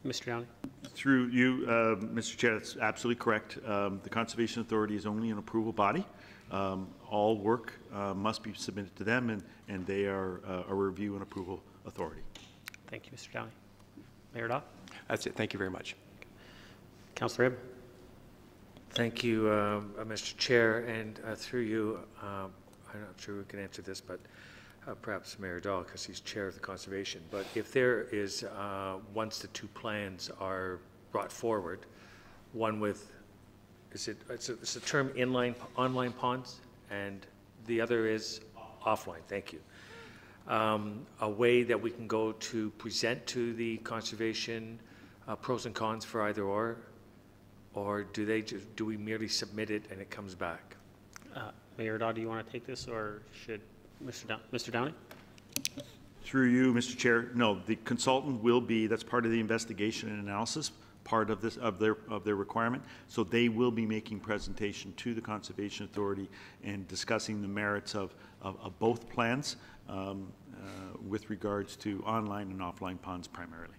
Mr. Downey? Through you, Mr. Chair, that's absolutely correct. The Conservation Authority is only an approval body. All work must be submitted to them, and they are a review and approval authority. Thank you, Mr. Downey. Mayor Daw? That's it. Thank you very much. Councillor Ib? Thank you, Mr. Chair, and through you, I'm not sure who can answer this, but perhaps Mayor Dahl, because he's chair of the conservation. But if there is, once the two plans are brought forward, one with, it's a term online ponds, and the other is offline. Thank you. A way that we can go to present to the conservation pros and cons for either or do we merely submit it and it comes back? Mayor Daw, do you want to take this, or should Mr. Downey? Through you, Mr. Chair, no, the consultant will be, that's part of the investigation and analysis, part of this, of their requirement. So they will be making presentation to the Conservation Authority and discussing the merits of both plans with regards to online and offline ponds primarily.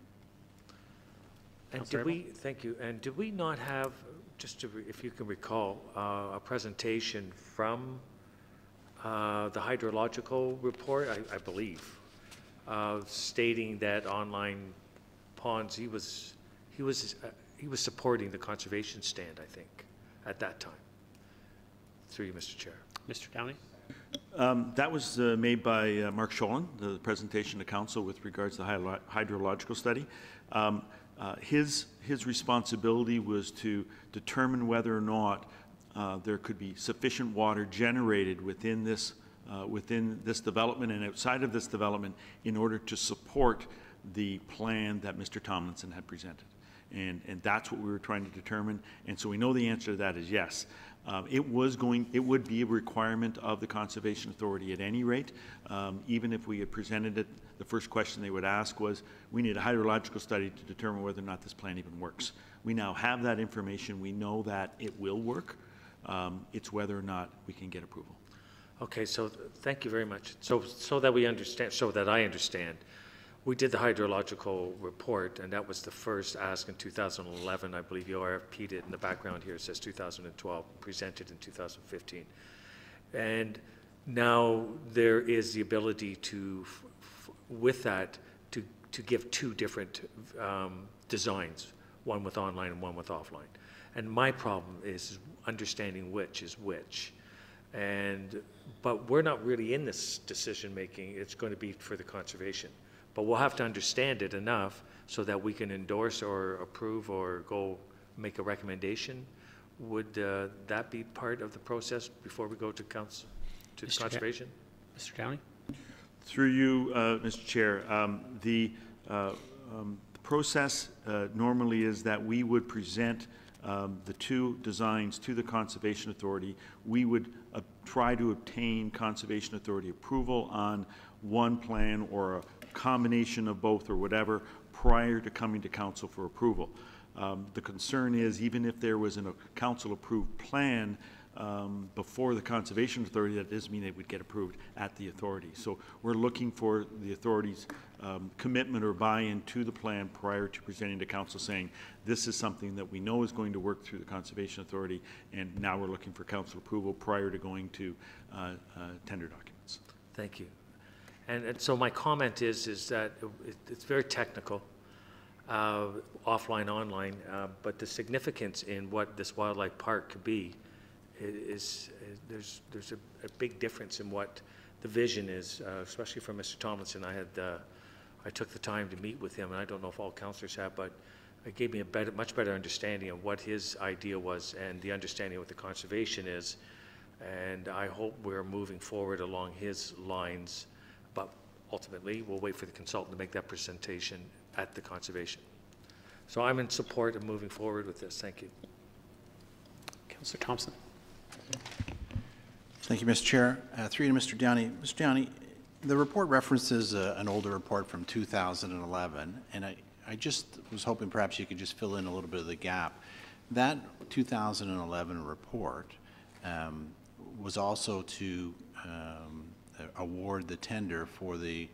And did we, thank you, and did we not have, just to, if you can recall, a presentation from the hydrological report, I believe, stating that online ponds, he was supporting the conservation stand, I think, at that time. Through you, Mr. Chair. Mr. Downey? That was made by Mark Scholin, the presentation to council with regards to the hydrological study. His responsibility was to determine whether or not there could be sufficient water generated within this development and outside of this development in order to support the plan that Mr. Tomlinson had presented. And that's what we were trying to determine. And so we know the answer to that is yes. It would be a requirement of the Conservation Authority at any rate. Even if we had presented it, the first question they would ask was, we need a hydrological study to determine whether or not this plan even works. We now have that information. We know that it will work. It's whether or not we can get approval. Okay, so thank you very much. So that we understand, so that I understand, we did the hydrological report, and that was the first ask in 2011. I believe you RFP'd it in the background here. It says 2012, presented in 2015. And now there is the ability to, with that, to give two different designs, one with online and one with offline. And my problem is understanding which is which. But we're not really in this decision making. It's going to be for the conservation. But we'll have to understand it enough so that we can endorse or approve or go make a recommendation. Would that be part of the process before we go to council, to the conservation? Mr. Downey? Through you, Mr. Chair, the process normally is that we would present the two designs to the Conservation Authority. We would try to obtain Conservation Authority approval on one plan or a combination of both or whatever prior to coming to council for approval. The concern is, even if there was a council-approved plan before the Conservation Authority, that doesn't mean they would get approved at the authority. So we're looking for the authority's commitment or buy-in to the plan prior to presenting to council, saying this is something that we know is going to work through the Conservation Authority, and now we're looking for council approval prior to going to tender documents. Thank you. And so my comment is that it's very technical, offline, online, but the significance in what this wildlife park could be is there's a big difference in what the vision is, especially from Mr. Tomlinson. I took the time to meet with him, and I don't know if all councillors have, but it gave me a much better understanding of what his idea was and the understanding of what the conservation is. And I hope we're moving forward along his lines. But ultimately, we'll wait for the consultant to make that presentation at the conservation. So I'm in support of moving forward with this. Thank you. Councillor Thompson. Thank you, Mr. Chair. Through you to Mr. Downey. Mr. Downey, the report references an older report from 2011, and I just was hoping perhaps you could just fill in a little bit of the gap. That 2011 report was also to award the tender for the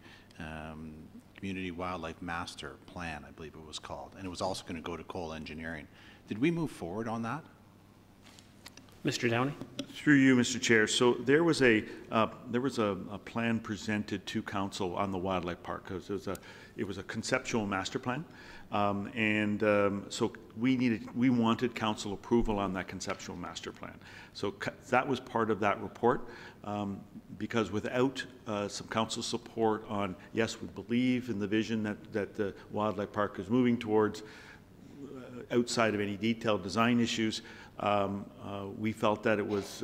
Community Wildlife Master Plan, I believe it was called, and it was also going to go to Cole Engineering. Did we move forward on that? Mr. Downey. Through you, Mr. Chair. So there was a plan presented to council on the wildlife park. It was a conceptual master plan, so we wanted council approval on that conceptual master plan. So that was part of that report, because without some council support on, yes, we believe in the vision that the wildlife park is moving towards, outside of any detailed design issues, we felt that it was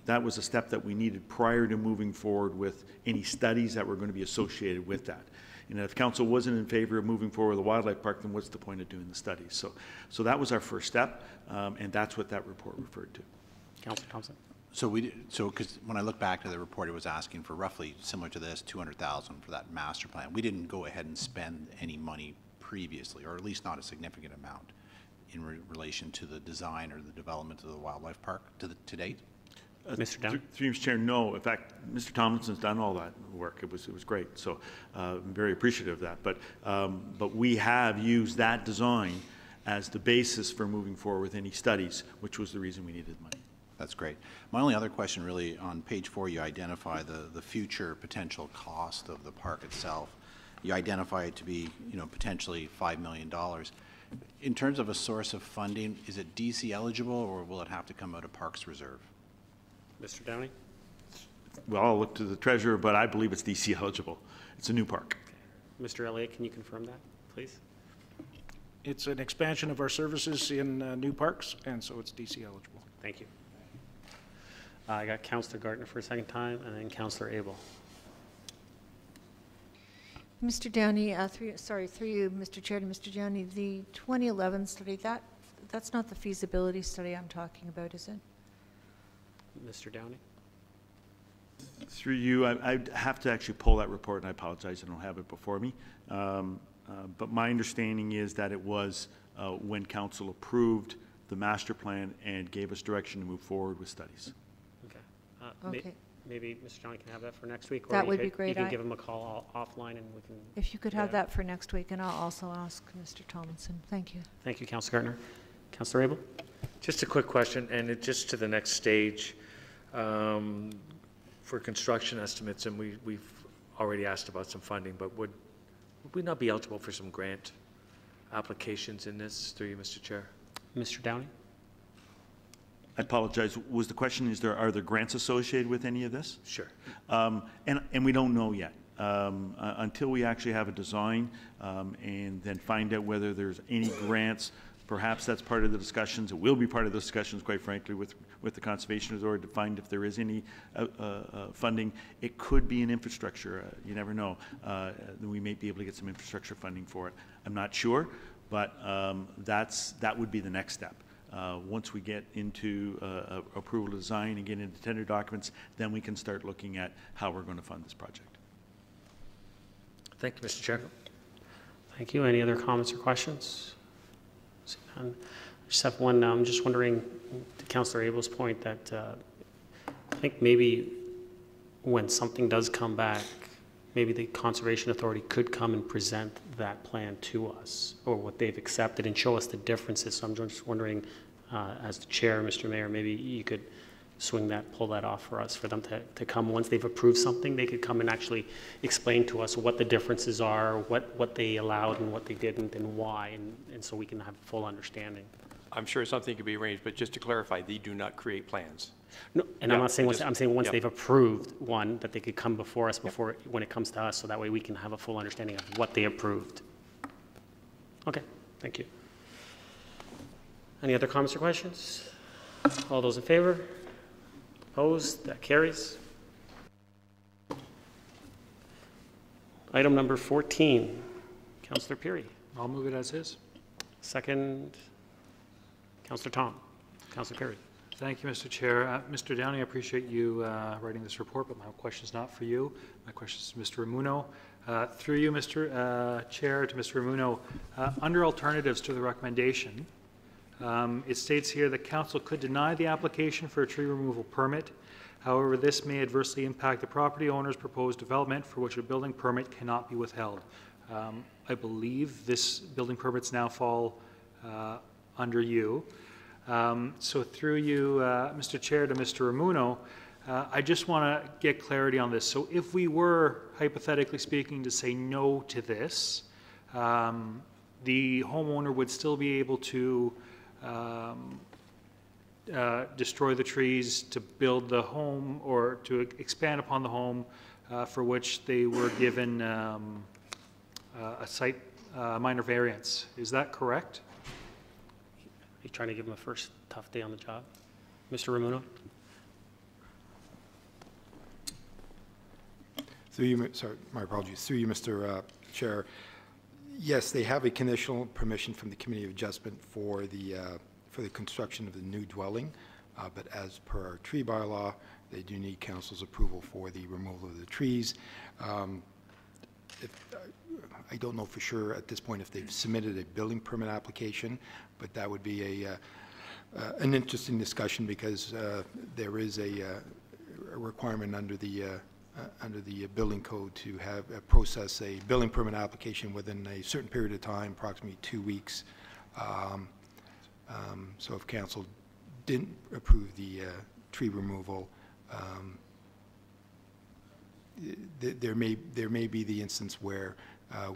that was a step that we needed prior to moving forward with any studies that were going to be associated with that. And if council wasn't in favor of moving forward with the wildlife park, then what's the point of doing the studies? So that was our first step, and that's what that report referred to. Councillor Thompson. So because when I look back to the report, it was asking for roughly similar to this, $200,000 for that master plan. We didn't go ahead and spend any money previously, or at least not a significant amount, in relation to the design or the development of the wildlife park to date? Mr. Downey. Through Mr. Chair, no. In fact, Mr. Tomlinson's done all that work. It was great. So I'm very appreciative of that. But we have used that design as the basis for moving forward with any studies, which was the reason we needed money. That's great. My only other question, really, on page 4, you identify the future potential cost of the park itself. You identify it to be, potentially $5 million. In terms of a source of funding, is it DC eligible, or will it have to come out of Parks Reserve? Mr. Downey. Well, I'll look to the treasurer, but I believe it's DC eligible. It's a new park. Mr. Elliott, can you confirm that, please? It's an expansion of our services in new parks, and so it's DC eligible. Thank you. I got Councillor Gardner for a second time, and then Councillor Abel. Mr. Downey, through you, Mr. Chair, to Mr. Downey, the 2011 study, that's not the feasibility study I'm talking about, is it? Mr. Downey. Through you, I'd have to actually pull that report, and I apologize, I don't have it before me. But my understanding is that it was when council approved the master plan and gave us direction to move forward with studies. Okay. Okay. Maybe Mr. Downey can have that for next week. Or That would be great. You can give him a call offline, and we can. If you could have that for next week, and I'll also ask Mr. Tomlinson. Thank you. Thank you, Councillor Gardner. Councillor Abel. Just a quick question, and just to the next stage, for construction estimates, and we've already asked about some funding, but would we not be eligible for some grant applications in this, through you, Mr. Chair? Mr. Downey. I apologize. Was the question, are there grants associated with any of this? Sure. And we don't know yet. Until we actually have a design and then find out whether there's any grants, perhaps that's part of the discussions. It will be part of the discussions, quite frankly, with the Conservation Authority to find if there is any funding. It could be an infrastructure. You never know. We may be able to get some infrastructure funding for it. I'm not sure, but that would be the next step. Once we get into approval of design and get into tender documents, then we can start looking at how we're going to fund this project. Thank you, Mr. Chair. Thank you. Any other comments or questions? I just have one. I'm just wondering, to Councillor Abel's point, that I think maybe when something does come back, maybe the Conservation Authority could come and present that plan to us, or what they've accepted, and show us the differences. So I'm just wondering, as the chair, Mr. Mayor, maybe you could pull that off for us, for them to come once they've approved something. They could come and actually explain to us what the differences are, what they allowed and what they didn't, and why, and so we can have a full understanding. I'm sure something could be arranged, but just to clarify, they do not create plans. No, and I'm not saying I'm saying once yeah. they've approved one, that they could come before us when it comes to us, so that way we can have a full understanding of what they approved. Okay, thank you. Any other comments or questions? All those in favor? Opposed? That carries. Item number 14, Councillor Peary. I'll move it as is. Second, Councillor Tom. Councillor Perry. Thank you, Mr. Chair. Mr. Downey, I appreciate you writing this report, but my question is not for you. My question is to Mr. Ramuno. Through you, Mr. Chair, to Mr. Ramuno, under alternatives to the recommendation, it states here that council could deny the application for a tree removal permit. However, this may adversely impact the property owner's proposed development for which a building permit cannot be withheld. I believe this building permits now fall under you. So through you, Mr. Chair, to Mr. Ramuno, I just want to get clarity on this. So if we were, hypothetically speaking, to say no to this, the homeowner would still be able to destroy the trees to build the home or to expand upon the home for which they were given a site minor variance. Is that correct? Are you trying to give him a first tough day on the job? Mr. Ramuno? Through you, sorry, my apologies. Through you, Mr. Chair. Yes, they have a conditional permission from the Committee of Adjustment for the construction of the new dwelling, but as per our tree bylaw, they do need council's approval for the removal of the trees. I don't know for sure at this point if they've submitted a building permit application, but that would be an interesting discussion because there is a requirement under the building code to have process a building permit application within a certain period of time, approximately 2 weeks. So if council didn't approve the tree removal, there may be the instance where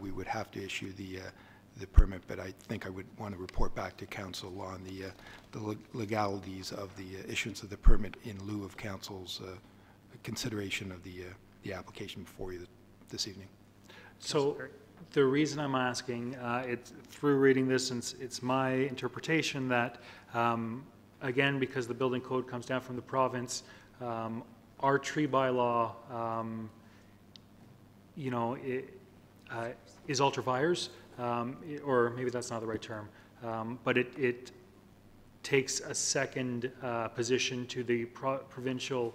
we would have to issue the permit, but I think I would want to report back to council on the legalities of the issuance of the permit in lieu of council's consideration of the application before you this evening. So the reason I'm asking, it's through reading this, and it's my interpretation that, again, because the building code comes down from the province, our tree bylaw, is ultra vires, or maybe that's not the right term, but it takes a second position to the provincial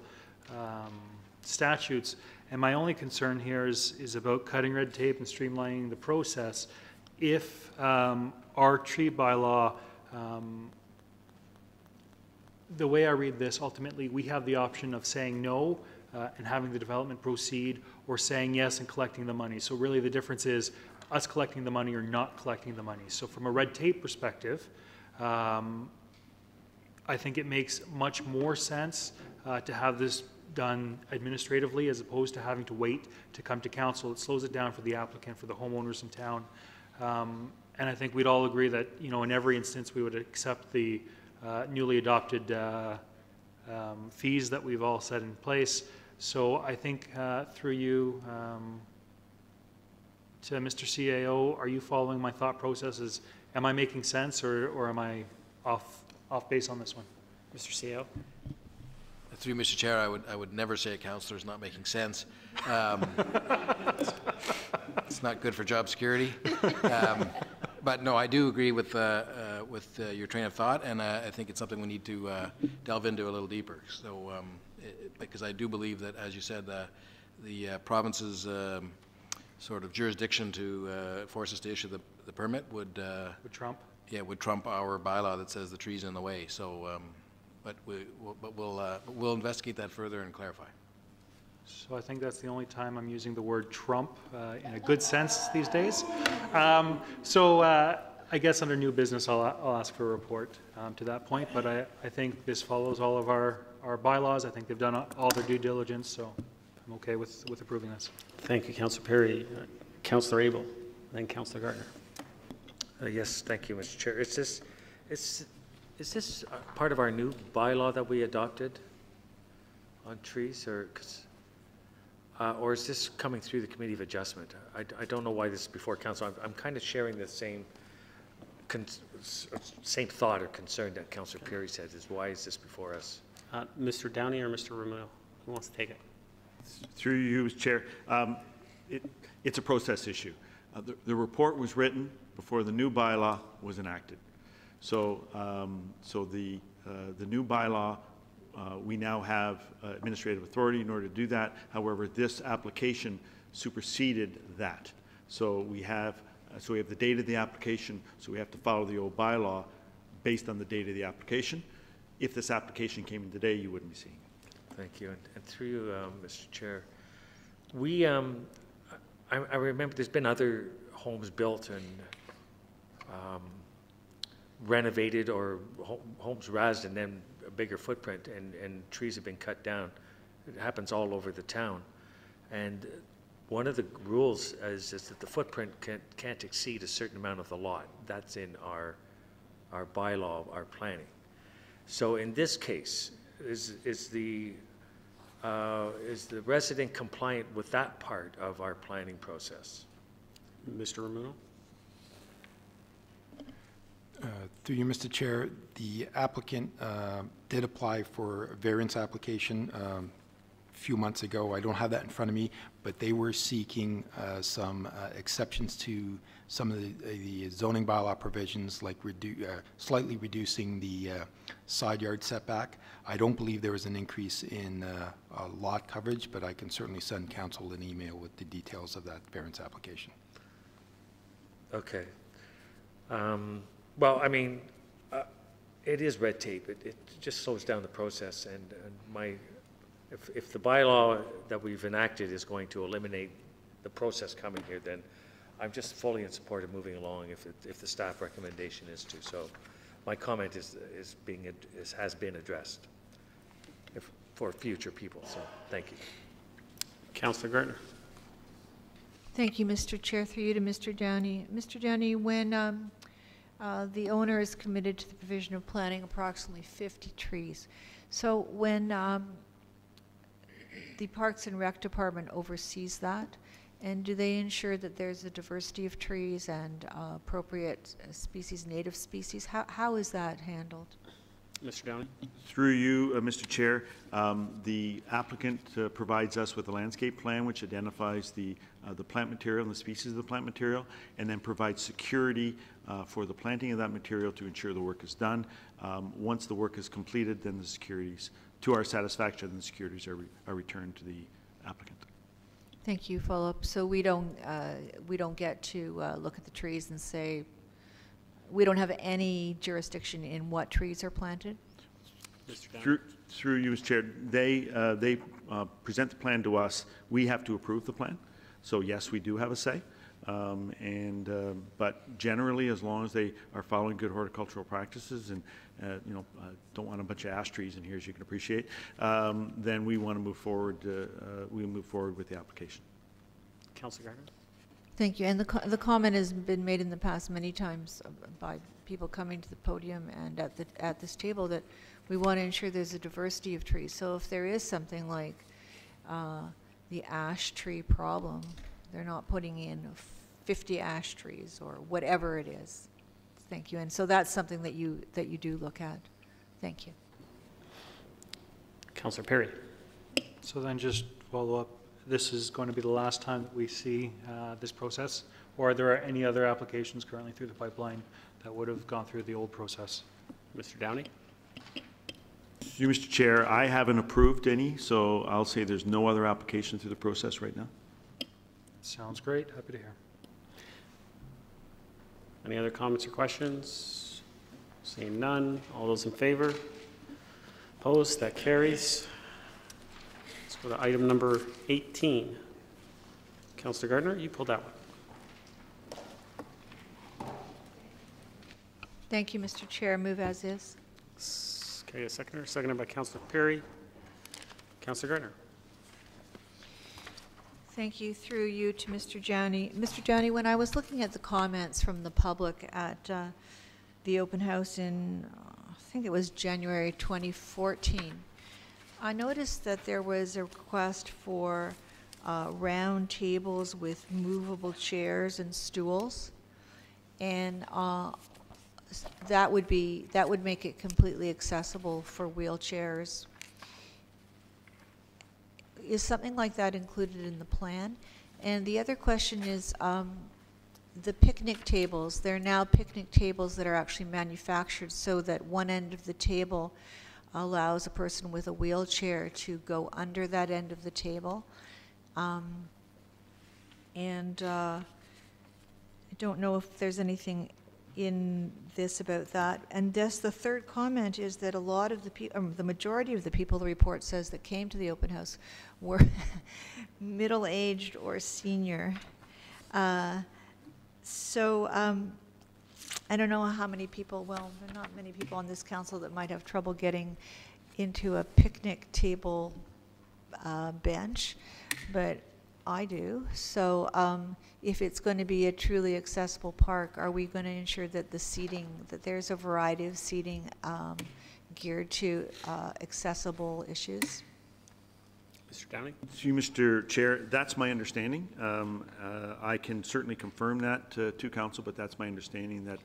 statutes. And my only concern here is about cutting red tape and streamlining the process. If our tree bylaw, the way I read this, ultimately we have the option of saying no and having the development proceed, or saying yes and collecting the money. So really the difference is us collecting the money or not collecting the money. So from a red tape perspective, I think it makes much more sense to have this done administratively as opposed to having to wait to come to council. It slows it down for the applicant, for the homeowners in town. And I think we'd all agree that, in every instance we would accept the newly adopted fees that we've all set in place. So I think through you to Mr. CAO, are you following my thought processes? Am I making sense, or am I off base on this one? Mr. CAO? Through you, Mr. Chair, I would never say a councillor is not making sense. It's not good for job security. But no, I do agree with your train of thought, and I think it's something we need to delve into a little deeper. So, because I do believe that, as you said, the province's sort of jurisdiction to force us to issue the permit would trump. Yeah, would trump our bylaw that says the tree's in the way. So, but we'll investigate that further and clarify. So I think that's the only time I'm using the word trump in a good sense these days. So I guess under new business, I'll ask for a report to that point, but I think this follows all of our bylaws. I think they've done all their due diligence, so I'm okay with approving this. Thank you, Councillor Perry. Councillor Abel, then Councillor Gardner. Yes, thank you, Mr. Chair. Is this part of our new bylaw that we adopted on trees, or is this coming through the Committee of Adjustment? I don't know why this is before council. I'm kind of sharing the same thought or concern that Councillor Perry said, is why is this before us? Mr. Downey or Mr. Ramuno? Who wants to take it? Through you, Chair. It's a process issue. The report was written before the new bylaw was enacted. So, the new bylaw, we now have administrative authority in order to do that. However, this application superseded that. So we have the date of the application, so we have to follow the old bylaw based on the date of the application. If this application came in today, you wouldn't be seeing it. Thank you. And through you, Mr. Chair, we, I remember there's been other homes built and renovated, or homes razed and then a bigger footprint, and trees have been cut down. It happens all over the town. And one of the rules is that the footprint can't exceed a certain amount of the lot. That's in our bylaw, our planning. So in this case, is the resident compliant with that part of our planning process? Mr. Ramuno? Through you, Mr. Chair, the applicant did apply for a variance application a few months ago. I don't have that in front of me, but they were seeking some exceptions to some of the zoning bylaw provisions, like slightly reducing the side yard setback. I don't believe there was an increase in lot coverage, but I can certainly send council an email with the details of that variance application. Okay. Well, I mean, it is red tape. It just slows down the process. And if the bylaw that we've enacted is going to eliminate the process coming here, then I'm just fully in support of moving along if the staff recommendation is to. So my comment has been addressed for future people. So thank you. Councillor Gardner. Thank you, Mr. Chair. Through you to Mr. Downey. Mr. Downey, when the owner is committed to the provision of planting approximately 50 trees. So when the Parks and Rec Department oversees that, and do they ensure that there's a diversity of trees and appropriate species, native species? How is that handled? Mr. Downey? Through you, Mr. Chair, the applicant provides us with a landscape plan which identifies the plant material and the species of the plant material, and then provides security for the planting of that material to ensure the work is done. Once the work is completed, then the securities, to our satisfaction, the securities are returned to the applicant. Thank you. Follow up. So we don't get to look at the trees and say, we don't have any jurisdiction in what trees are planted? Through you, Mr. Chair, they present the plan to us. We have to approve the plan. So yes, we do have a say. But generally, as long as they are following good horticultural practices and don't want a bunch of ash trees in here, as you can appreciate, then we want to move forward. We move forward with the application. Councillor Gardner. Thank you. And the comment has been made in the past many times by people coming to the podium and at this table that we want to ensure there's a diversity of trees. So if there is something like the ash tree problem, they're not putting in 50 ash trees or whatever it is. Thank you. And so that's something that you do look at. Thank you. Councillor Perry. So then just follow up. This is going to be the last time that we see this process, or are there any other applications currently through the pipeline that would have gone through the old process? Mr. Downey? You, Mr. Chair, I haven't approved any, so I'll say there's no other application through the process right now. Sounds great. Happy to hear. Any other comments or questions? Seeing none. All those in favor? Opposed? That carries. Let's go to item number 18. Councillor Gardner, you pulled that one. Thank you, Mr. Chair. Move as is. Okay, a seconder. Seconded by Councillor Perry. Councillor Gardner. Thank you. Through you to Mr. Downey. Mr. Downey, when I was looking at the comments from the public at the open house in, I think it was January 2014, I noticed that there was a request for round tables with movable chairs and stools, and that would make it completely accessible for wheelchairs. Is something like that included in the plan? And the other question is, the picnic tables, they're now picnic tables that are actually manufactured so that one end of the table allows a person with a wheelchair to go under that end of the table. I don't know if there's anything in this about that. And this, the third comment is that a lot of the majority of the people, the report says, that came to the open house were middle-aged or senior. I don't know how many people, well, there are not many people on this council that might have trouble getting into a picnic table bench, but I do. So if it's going to be a truly accessible park, are we going to ensure that the seating, that there's a variety of seating geared to accessible issues? Mr. Downing? To you, Mr. Chair, that's my understanding. I can certainly confirm that to council, but that's my understanding that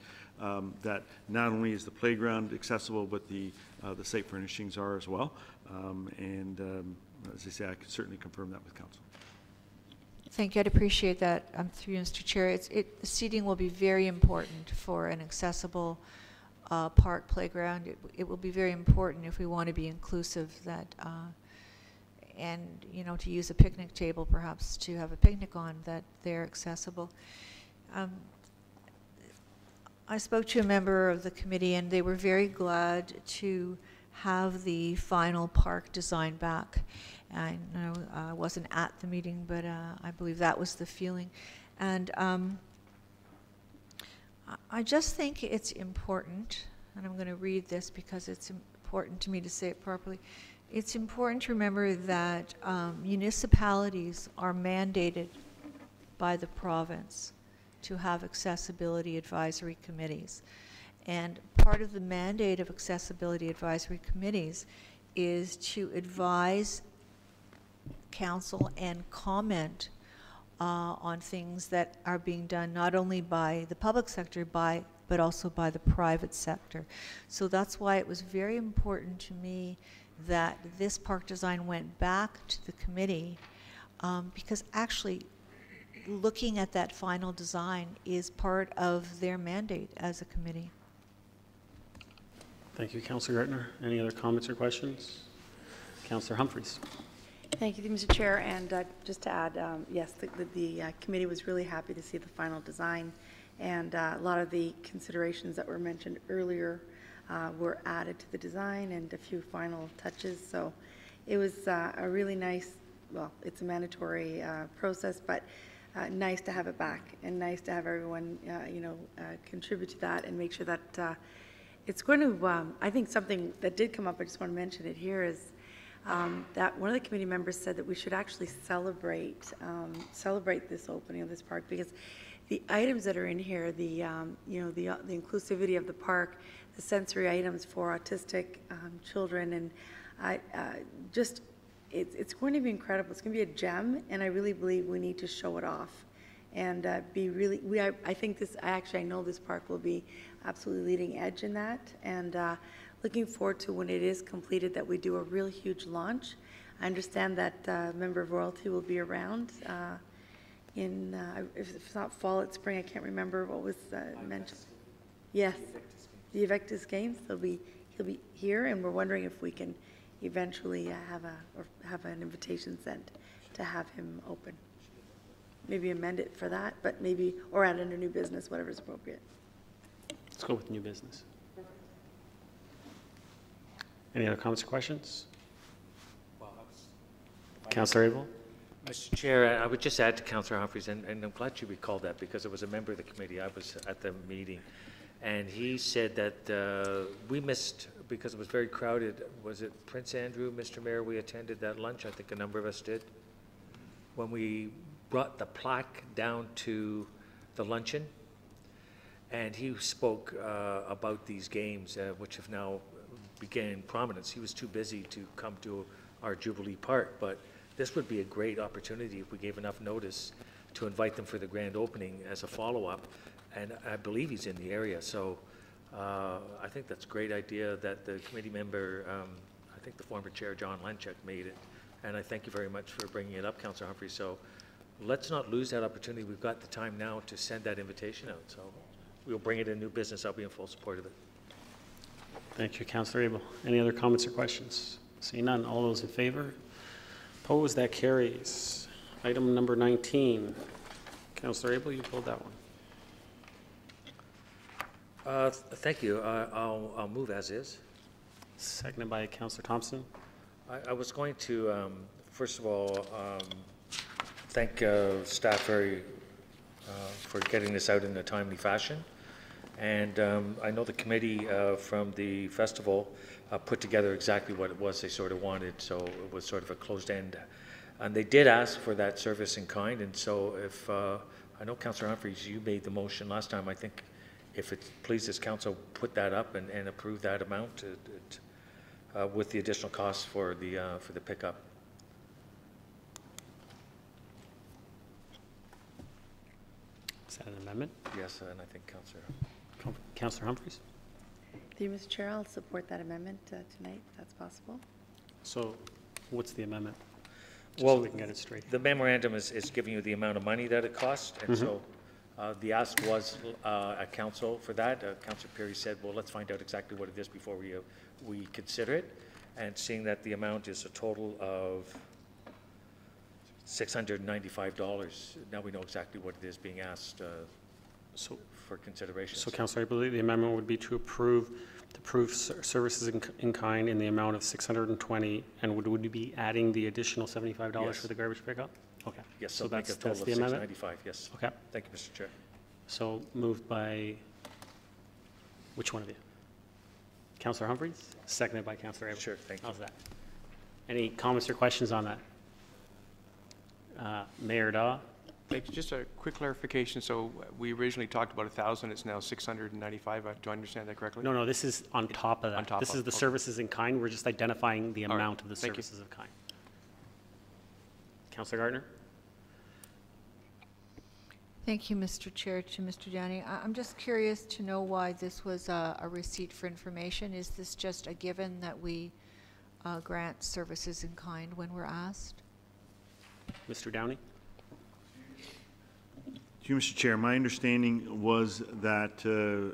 that not only is the playground accessible, but the site furnishings are as well. As I say, I can certainly confirm that with council. Thank you. I'd appreciate that. Through you, Mr. Chair. The seating will be very important for an accessible park playground. It will be very important if we want to be inclusive that. And, you know, to use a picnic table, perhaps to have a picnic on, that they're accessible. I spoke to a member of the committee, and they were very glad to have the final park design back. I know I wasn't at the meeting, but I believe that was the feeling. And I just think it's important, and I'm going to read this because it's important to me to say it properly. It's important to remember that municipalities are mandated by the province to have accessibility advisory committees. And part of the mandate of accessibility advisory committees is to advise council and comment on things that are being done not only by the public sector but also by the private sector. So that's why it was very important to me that this park design went back to the committee because actually looking at that final design is part of their mandate as a committee. Thank you, Councillor Gertner. Any other comments or questions? Councillor Humphreys. Thank you, Mr. Chair. And just to add, yes, the committee was really happy to see the final design, and a lot of the considerations that were mentioned earlier were added to the design and a few final touches. So it was a really nice, well, it's a mandatory process, but nice to have it back and nice to have everyone, contribute to that and make sure that it's going to, I think something that did come up, I just want to mention it here, is that one of the committee members said that we should actually celebrate this opening of this park, because the items that are in here, the inclusivity of the park, the sensory items for autistic children, and it's going to be incredible. It's going to be a gem, and I really believe we need to show it off and be really. I know this park will be absolutely leading edge in that, and looking forward to when it is completed that we do a real huge launch. I understand that member of royalty will be around in if it's not fall, it's spring. I can't remember what was mentioned. Yes, the Invictus Games. He'll be here, and we're wondering if we can eventually have an invitation sent to have him open. Maybe amend it for that, but maybe, or add under new business, whatever is appropriate. Let's go with new business. Any other comments or questions? Councillor Abel? Mr. Chair, I would just add to Councillor Humphreys, and I'm glad you recalled that because it was a member of the committee. I was at the meeting, and he said that we missed, because it was very crowded, was it Prince Andrew, Mr. Mayor, we attended that lunch, I think a number of us did, when we brought the plaque down to the luncheon, and he spoke about these games, which have now began prominence. He was too busy to come to our Jubilee Park, but this would be a great opportunity if we gave enough notice to invite them for the grand opening as a follow-up, and I believe he's in the area, so I think that's a great idea that the committee member, I think the former chair, John Lenchuk, made it, and I thank you very much for bringing it up, Councillor Humphrey. So let's not lose that opportunity. We've got the time now to send that invitation out, so we'll bring it in new business. I'll be in full support of it. Thank you, Councillor Abel. Any other comments or questions? Seeing none, all those in favor? Opposed? That carries. Item number 19. Councillor Abel, you pulled that one. Thank you. I'll move as is. Seconded by Councillor Thompson. I was going to, first of all, thank staff for getting this out in a timely fashion. And I know the committee from the festival put together exactly what it was they sort of wanted, so it was sort of a closed end. And they did ask for that service in kind, and so if, I know Councillor Humphreys, you made the motion last time. I think if it pleases council, put that up and approve that amount with the additional costs for the pickup. Is that an amendment? Yes, and I think Councillor Humphreys? Through you, Mr. Chair, I'll support that amendment tonight, if that's possible. So what's the amendment? Just Well, so we can get it straight. The memorandum is giving you the amount of money that it costs, and so the ask was at council for that. Councillor Perry said, well, let's find out exactly what it is before we consider it. And seeing that the amount is a total of $695, now we know exactly what it is being asked for consideration. So Councillor, I believe the amendment would be to approve services in kind in the amount of $620, and would we be adding the additional $75 Yes. for the garbage pickup? Okay. Yes, so so make a that's total of the amendment? $695, yes. Okay. Thank you, Mr. Chair. So moved by, which one of you? Councillor Humphreys, seconded by Councillor Abel. Sure, thank you. How's that? Any comments or questions on that? Mayor Daw? Thank you. Just a quick clarification. So we originally talked about 1,000. It's now 695. Do I understand that correctly? No, this is on top of that. On top This of, is the okay. services in kind. We're just identifying the All right. amount of the Thank you. services of kind. Councillor Gardner? Thank you, Mr. Chair. To Mr. Downey, I'm just curious to know why this was a receipt for information. Is this just a given that we grant services in kind when we're asked? Mr. Downey? To you, Mr. Chair, my understanding was that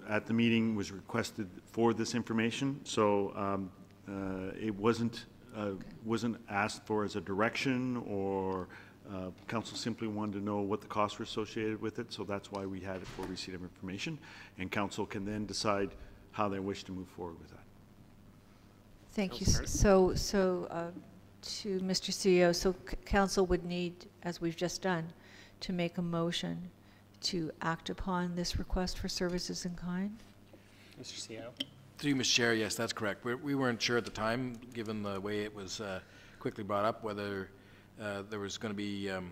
at the meeting was requested for this information, so it wasn't asked for as a direction, or council simply wanted to know what the costs were associated with it, so that's why we had it for receipt of information, and council can then decide how they wish to move forward with that. Thank you. So to Mr. CEO, so council would need, as we've just done, to make a motion to act upon this request for services in kind? Mr. CEO? Through you, Mr. Chair, yes, that's correct. We weren't sure at the time, given the way it was quickly brought up, whether there was going to be a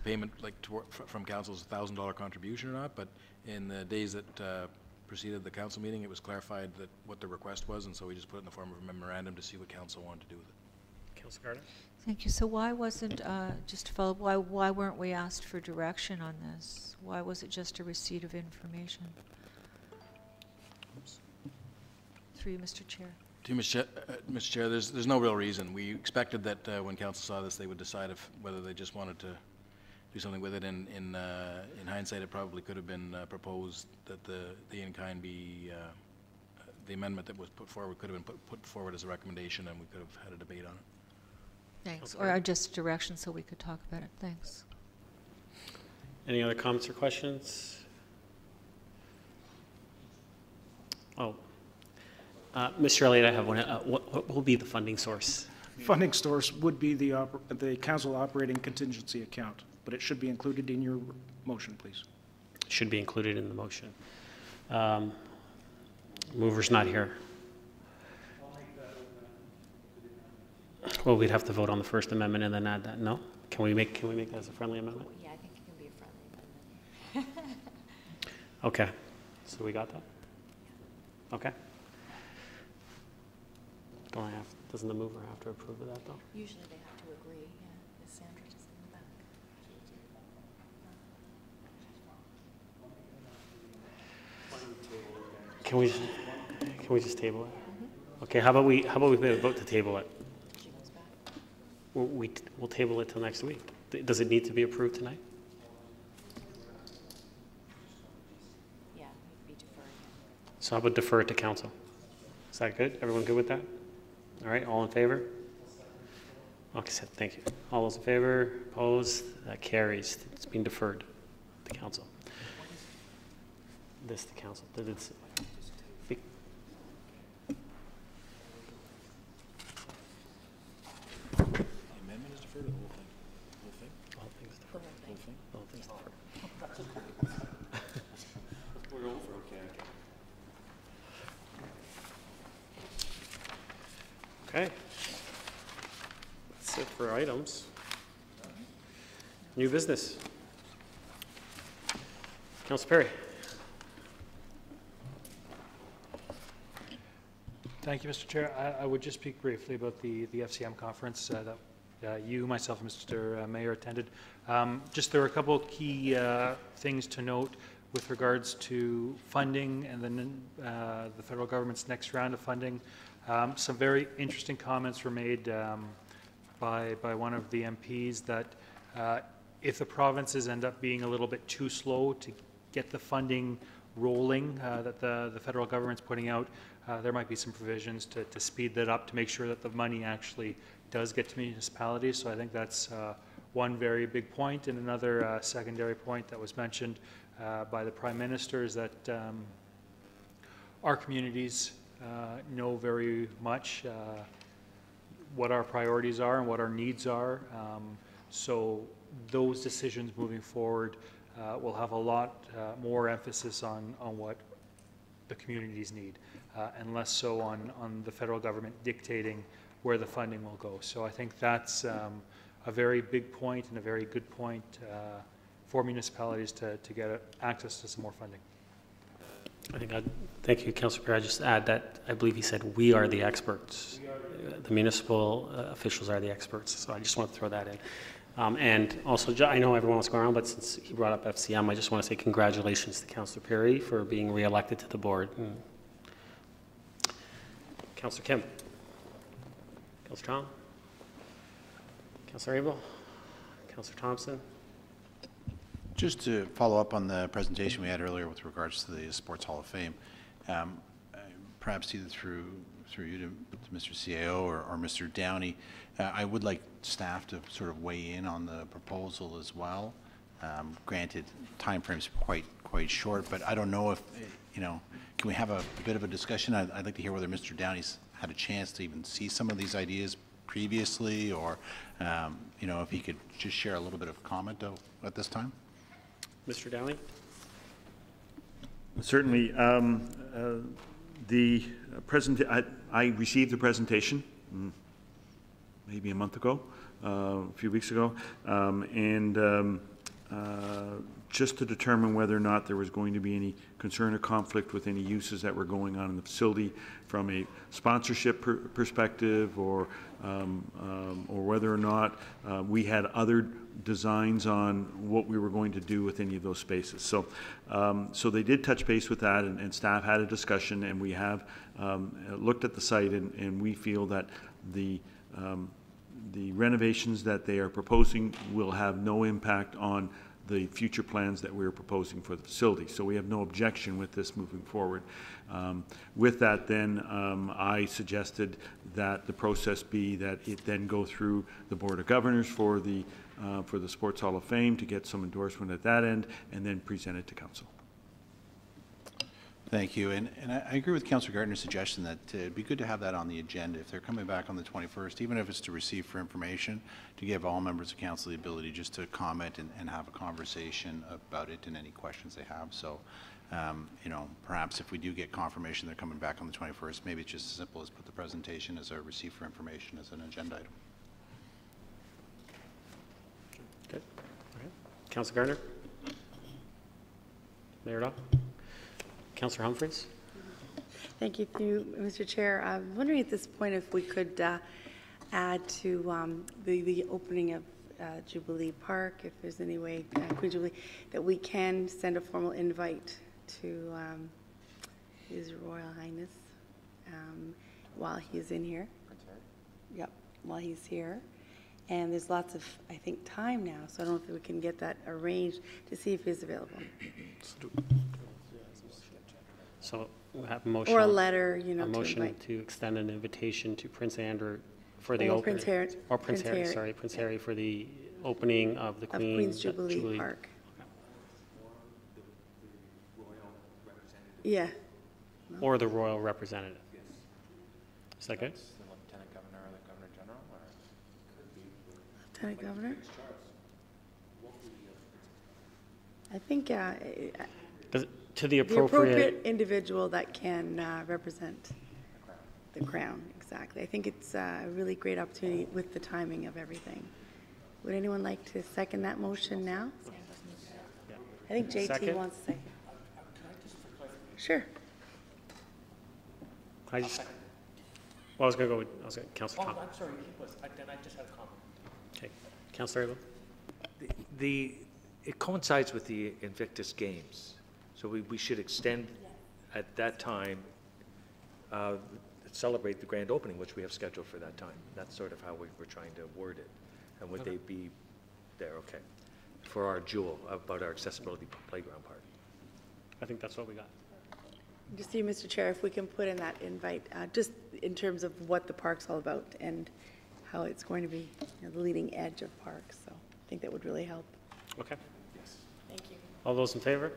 payment from council's $1,000 contribution or not, but in the days that preceded the council meeting, it was clarified that what the request was, and so we just put it in the form of a memorandum to see what council wanted to do with it. Councilor Gardner? Thank you. So why wasn't, just to follow up, why weren't we asked for direction on this? Why was it just a receipt of information? Through you, Mr. Chair. To you, Mr. Chair, there's no real reason. We expected that when council saw this, they would decide whether they just wanted to do something with it. In hindsight, it probably could have been proposed that the in-kind be, the amendment that was put forward could have been put forward as a recommendation, and we could have had a debate on it. Thanks. Or just direction so we could talk about it. Thanks. Any other comments or questions? Oh, Mr. Elliott, I have one. What will be the funding source? Funding source would be the council operating contingency account, but it should be included in your motion, please. Should be included in the motion. Mover's not here. Well, we'd have to vote on the First Amendment and then add that. No? Can we make that as a friendly amendment? Yeah, I think it can be a friendly amendment. Okay. So we got that? Okay. Doesn't the mover have to approve of that, though? Usually they have to agree, yeah. Ms. Sanders is in the back. Can we just table it? Okay, how about we vote to table it? She goes back. We'll table it till next week. Does it need to be approved tonight? So I would defer it to council. Is that good? Everyone good with that? All right, all in favor? Okay, so thank you. All those in favor, opposed, that carries. It's been deferred to council. This to council. Did it? The amendment is deferred or the whole thing? The whole thing? The whole thing's deferred. The whole thing's deferred. We're over, okay. Okay. That's it for items. New business. Councilor Perry. Thank you, Mr. Chair. I would just speak briefly about the FCM conference that you, myself, and Mr. Mayor attended. Just there were a couple of key things to note with regards to funding and then the federal government's next round of funding. Some very interesting comments were made by one of the MPs that if the provinces end up being a little bit too slow to get the funding rolling that the federal government's putting out, there might be some provisions to speed that up to make sure that the money actually does get to municipalities. So I think that's one very big point. And another secondary point that was mentioned by the Prime Minister is that our communities know very much what our priorities are and what our needs are. So those decisions moving forward will have a lot more emphasis on what the communities need, and less so on the federal government dictating where the funding will go. So I think that's a very big point and a very good point for municipalities to get access to some more funding. Thank you, Councillor Perry. I just add that I believe he said we are the experts. The municipal officials are the experts. So I just want to throw that in. And also, I know everyone wants to go around, but since he brought up FCM, I just want to say congratulations to Councillor Perry for being re-elected to the board. Councillor Kim. Councillor Tom. Councillor Abel. Councillor Thompson. Just to follow up on the presentation we had earlier with regards to the Sports Hall of Fame, perhaps either through you to Mr. CAO or Mr. Downey, I would like staff to sort of weigh in on the proposal as well. Granted, timeframes quite short, but I don't know if, can we have a bit of a discussion? I'd like to hear whether Mr. Downey's had a chance to even see some of these ideas previously, or, if he could just share a little bit of comment at this time. Mr. Downey? Certainly. I received the presentation maybe a month ago, a few weeks ago, just to determine whether or not there was going to be any concern or conflict with any uses that were going on in the facility from a sponsorship perspective, or whether or not we had other designs on what we were going to do with any of those spaces. So they did touch base with that, and staff had a discussion, and we have looked at the site, and we feel that the renovations that they are proposing will have no impact on the future plans that we're proposing for the facility. So we have no objection with this moving forward. With that, then, I suggested that the process be that it then go through the Board of Governors for the Sports Hall of Fame to get some endorsement at that end, and then present it to Council. Thank you. And I agree with Councillor Gardner's suggestion that it'd be good to have that on the agenda if they're coming back on the 21st, even if it's to receive for information, to give all members of council the ability just to comment and have a conversation about it and any questions they have. So, perhaps if we do get confirmation they're coming back on the 21st, maybe it's just as simple as put the presentation as a receive for information as an agenda item. Good. All right. Councillor Gardner? Mayor Dodd? Councillor Humphreys? Thank you, Mr. Chair. I'm wondering at this point if we could add to the opening of Jubilee Park, if there's any way, Queen Jubilee, that we can send a formal invite to His Royal Highness while he's in here. Yep, while he's here. And there's lots of, I think, time now, so I don't know if we can get that arranged to see if he's available. So We have a motion. Or a letter, you know, A to motion invite. to extend an invitation to Prince Andrew for the Or opening. Prince Harry. Or Prince Harry, sorry, Prince Harry for the opening of the Of Queen's Jubilee Jubilee. Park. Yeah. Or the royal representative. Is that good? The Lieutenant Governor or the Governor General, or? Lieutenant Governor? I think To the the appropriate appropriate, individual that can represent the Crown, exactly. I think it's a really great opportunity with the timing of everything. Would anyone like to second that motion now? I think JT Second. wants to say. Sure. I just, well, I was going to go with, Councillor Tom. I'm sorry, then I just had a comment. Okay, Councillor Abel? It coincides with the Invictus Games, so we should extend at that time, celebrate the grand opening, which we have scheduled for that time. That's sort of how we're trying to word it. And would they be there, okay, for our jewel about our accessibility playground part? I think that's what we got. Just see, Mr. Chair, if we can put in that invite, just in terms of what the park's all about and how it's going to be, you know, the leading edge of parks. So I think that would really help. Okay. Yes. Thank you. All those in favor?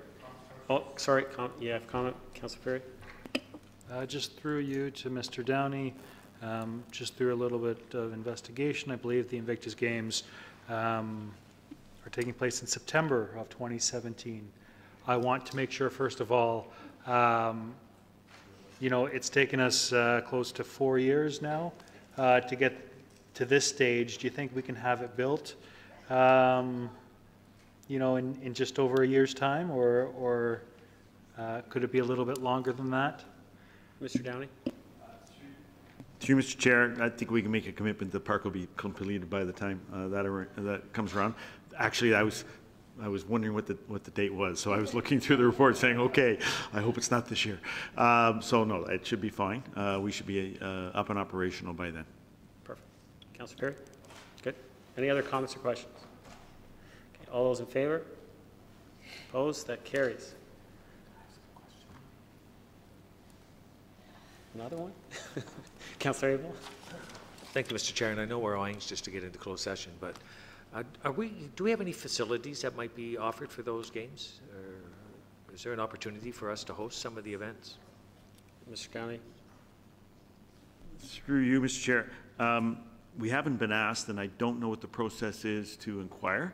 Oh, sorry, you have comment, Councillor Perry? Just through you to Mr. Downey, just through a little bit of investigation, I believe the Invictus Games are taking place in September of 2017. I want to make sure, first of all, you know, it's taken us close to 4 years now to get to this stage. Do you think we can have it built, you know, in just over a year's time, or could it be a little bit longer than that? Mr. Downey? Through you, Mr. Chair, I think we can make a commitment the park will be completed by the time that comes around. Actually, I was wondering what the date was, so I was looking through the report saying, okay, I hope it's not this year. So no, it should be fine. We should be up and operational by then. Perfect. Councillor Perry? Good. Any other comments or questions? Okay, all those in favor? Opposed? That carries. Another one? Councillor Abel? Thank you, Mr. Chair, and I know we're anxious to get into closed session, but do we have any facilities that might be offered for those games? Or is there an opportunity for us to host some of the events? Mr. Downey? Through you, Mr. Chair. We haven't been asked, and I don't know what the process is to inquire.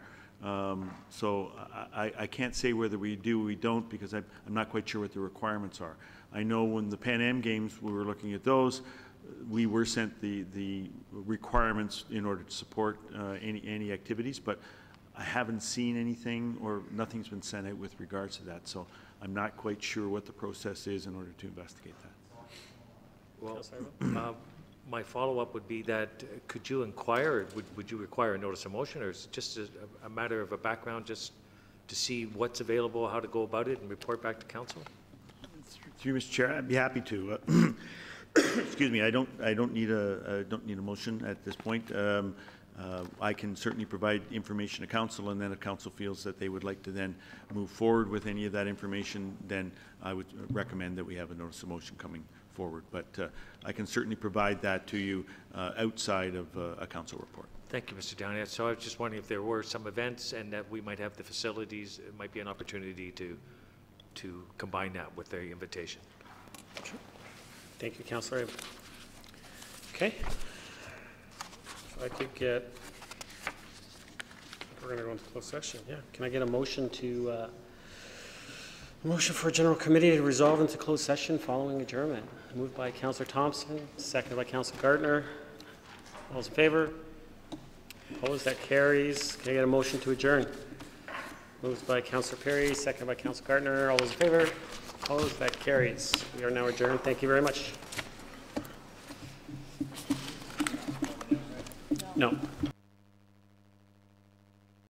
So I can't say whether we do or we don't, because I'm not quite sure what the requirements are. I know when the Pan Am Games, we were looking at those, we were sent the requirements in order to support any activities, but I haven't seen anything, or nothing's been sent out with regards to that. So I'm not quite sure what the process is in order to investigate that. Well, my follow-up would be that, could you inquire, or would you require a notice of motion, or is it just a matter of a background just to see what's available, how to go about it, and report back to council? Through you, Mr. Chair, I'd be happy to. Excuse me, I don't need a motion at this point. I can certainly provide information to council, and then if council feels that they would like to then move forward with any of that information, then I would recommend that we have a notice of motion coming forward. But I can certainly provide that to you outside of a council report. Thank you, Mr. Downey. So I was just wondering if there were some events and that we might have the facilities, it might be an opportunity to combine that with the invitation. Thank you, Councillor Abel. Okay. If I could get, we're going to go into closed session. Yeah. Can I get a motion motion for a general committee to resolve into closed session following adjournment? Moved by Councillor Thompson, seconded by Councillor Gardner. All those in favor? Opposed? That carries. Can I get a motion to adjourn? Moved by Councillor Perry, seconded by Councillor Gardner. All those in favor? Opposed? That carries. We are now adjourned. Thank you very much. No.